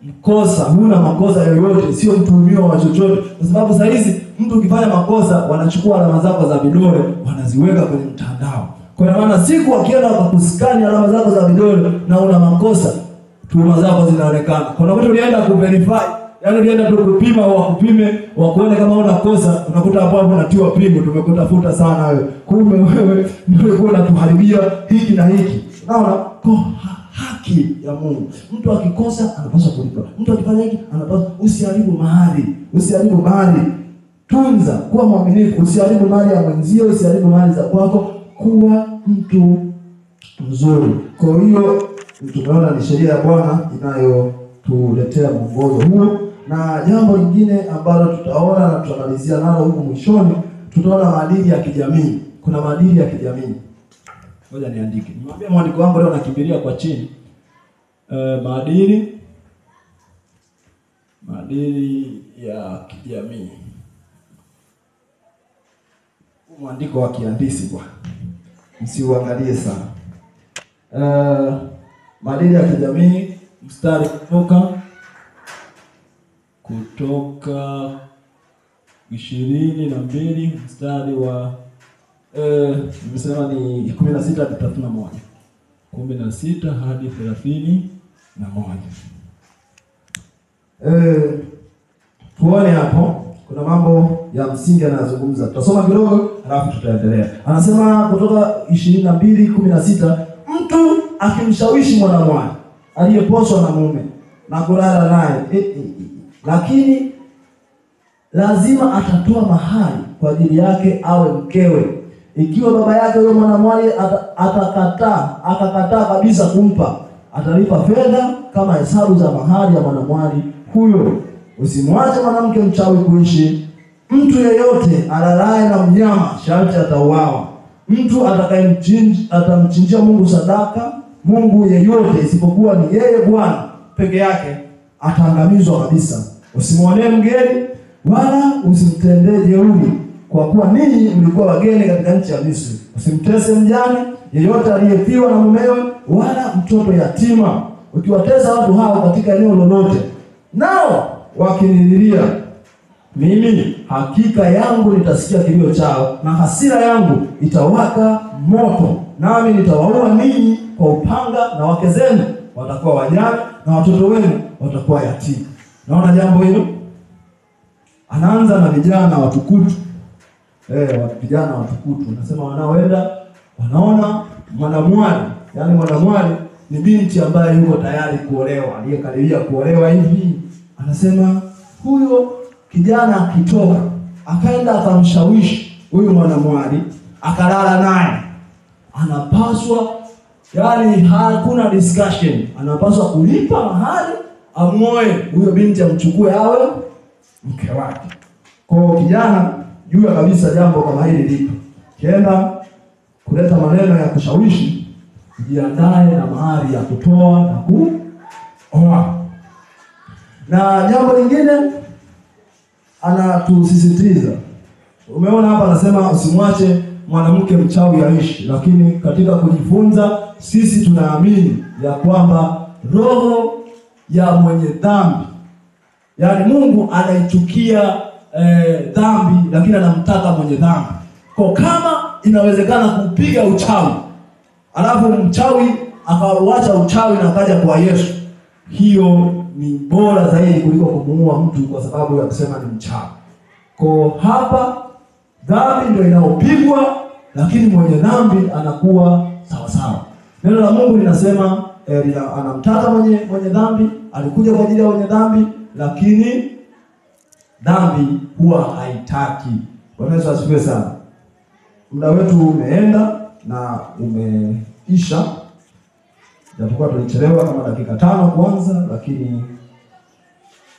mkosa, huna makosa yoyote, sio mtuhumiwa wa chochote. Kwa sababu saa hizi mtu ukifanya makosa wanachukua alama zako za vidole wanaziweka kwenye mtandao. Kwa maana siku wakienda kukuskani alama zako za vidole na una makosa, tuhuma zako zinaonekana. Kuna mtu ulienda kuverify, yaani ulienda tu kupima au kupime wakuone kama una kosa, unakuta hapo unatiwa pingo, tumekutafuta sana wewe. Kumbe wewe ndio ulikuwa unatuharibia hiki na hiki. Naona kwa haki ya Mungu, mtu akikosa anapaswa kulipa. Mtu akifanya hiki anapaswa. Usiharibu mali. Tunza, kuwa mwaminifu, usiharibu mali ya mwenzio, usiharibu mali za kwako, kuwa mtu mzuri. Kwa hiyo tunaona ni sheria ya Bwana inayotuletea mwongozo huo. Na jambo lingine ambalo tutaona na tutamalizia nalo huko mwishoni, tutaona maadili ya kijamii. Kuna maadili ya kijamii. Ngoja niandike. Nimwambia mwandiko wangu leo nakimbilia kwa chini. Maadili ya kijamii. Mwandiko wa kihandisi kwa. Msiuangalie sana. Maadili ya kijamii, mstari kutoka 22 mstari wa nimesema ni 16 hadi 31. 16 hadi 31. Tuone hapo kuna mambo ya msingi anazungumza. Tutasoma kidogo halafu tutaendelea. Anasema kutoka 22:16, mtu akimshawishi mwanamwali aliyeposwa na mume na kulala naye, lakini lazima atatoa mahari kwa ajili yake awe mkewe. Ikiwa baba yake huyo mwanamwali akakataa kabisa kumpa, atalipa fedha kama hesabu za mahari ya mwanamwali huyo. Usimwache mwanamke mchawi kuishi. Mtu yeyote alalaye na mnyama sharti atauawa. Mtu atamchinjia Mungu sadaka, Mungu yeyote isipokuwa ni yeye Bwana peke yake, ataangamizwa kabisa. Usimwonee mgeni wala usimtendee jeuri, kwa kuwa ninyi mlikuwa wageni katika nchi ya Misri. Usimtese mjane yeyote aliyefiwa na mumewe, wala mtoto yatima. Ukiwatesa watu hao katika eneo lolote, nao wakinililia mimi, hakika yangu nitasikia kilio chao, na hasira yangu itawaka moto, nami nitawaua ninyi kwa upanga, na wake zenu watakuwa wajane, na watoto wenu watakuwa yatima. Naona jambo hilo? Anaanza na vijana watukutu. Vijana watukutu. Nasema wanaoenda wanaona mwanamwali. Yaani mwanamwali ni binti ambaye yuko tayari kuolewa, aliyekaribia kuolewa hivi. Anasema huyo kijana akitoka, akaenda akamshawishi huyu mwanamwali, akalala naye, anapaswa, yani hakuna discussion, anapaswa kulipa mahari, amoe huyo binti, amchukue awe mke wake. Kwa kijana jua kabisa jambo kama hili lipo. Kienda kuleta maneno ya kushawishi, jiandae na mahari ya kutoa na kuoa. Na jambo lingine anatusisitiza. Umeona hapa anasema usimwache mwanamke mchawi aishi, lakini katika kujifunza sisi tunaamini ya kwamba roho ya mwenye dhambi, yani Mungu anaichukia dhambi, lakini anamtaka mwenye dhambi. Kwa kama inawezekana kupiga uchawi, alafu mchawi akauacha uchawi na akaja kwa Yesu, hiyo ni bora zaidi kuliko kumuua mtu kwa sababu ya kusema ni mchawi. Kwa hapa dhambi ndio inaopigwa, lakini mwenye dhambi anakuwa sawa sawa. Neno la Mungu linasema anamtaka mwenye dhambi, alikuja kwa ajili ya mwenye dhambi, lakini dhambi huwa haitaki. Bwana Yesu asifiwe sana. Muda wetu umeenda na umeisha. Japokuwa tulichelewa kama dakika 5 kwanza, lakini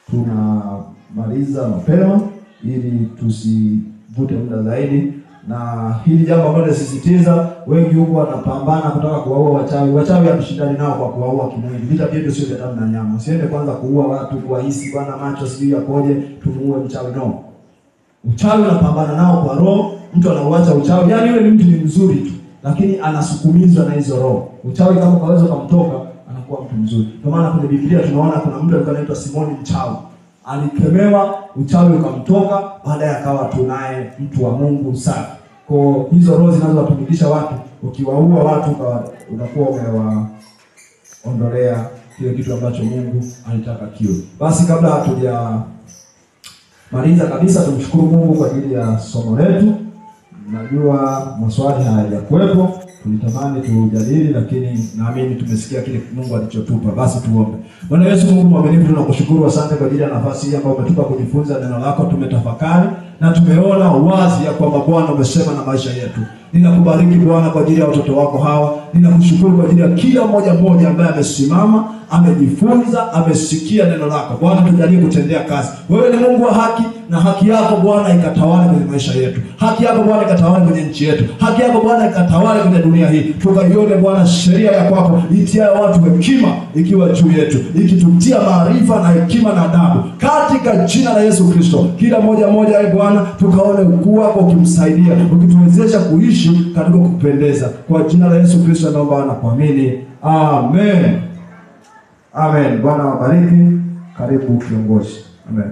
tunamaliza mapema ili tusivute muda zaidi. Na hili jambo ambalo nasisitiza, wengi huko wanapambana kutaka kuwaua wachawi. Wachawi hatushindani nao kwa kuwaua kimwili. Vita vyetu sio vya damu na nyama. Usiende kwanza kuua watu kwa hisi bwana macho sijui yakoje tumuue mchawi, no. Uchawi unapambana nao kwa roho. Mtu anauacha uchawi, yani yule ni mtu ni mzuri tu, lakini anasukumizwa na hizo roho. Uchawi kama kaweza kumtoka, anakuwa mtu mzuri. Kwa maana kwenye Biblia tunaona kuna mtu alikuwa anaitwa Simoni mchawi. Alikemewa, uchawi ukamtoka, baadaye akawa tunaye mtu wa Mungu safi. Kwa hizo roho zinazowatumilisha watu, ukiwaua watu unakuwa umewaondolea kile kitu ambacho Mungu alitaka kiwe. Basi kabla hatujamaliza kabisa, tumshukuru Mungu kwa ajili ya somo letu. Najua maswali hayajakuwepo, tulitamani tujadili, lakini naamini tumesikia kile Mungu alichotupa. Basi tuombe. Bwana Yesu Mungu mwaminifu, tunakushukuru, asante kwa ajili ya nafasi hii ambayo umetupa kujifunza neno lako. Tumetafakari na tumeona wazi ya kwamba Bwana umesema na maisha yetu. Ninakubariki Bwana kwa ajili ya watoto wako hawa. Ninakushukuru kwa ajili ya kila mmoja ambaye amesimama, amejifunza, amesikia neno lako. Bwana tujalie kutendea kazi. Wewe ni Mungu wa haki, na haki yako Bwana ikatawale kwenye maisha yetu. Haki yako Bwana ikatawale kwenye nchi yetu. Haki yako Bwana ikatawale kwenye dunia hii. Tukaione Bwana sheria ya kwako itia watu hekima ikiwa juu yetu, ikitutia maarifa na hekima na adabu. Katika jina la Yesu Kristo, kila mmoja Bwana tukaone ukuu wako ukimsaidia, ukituwezesha kuishi katika kupendeza. Kwa jina la Yesu Kristo naomba na kuamini. Amen. Amen. Bwana wabariki. Karibu kiongozi. Amen.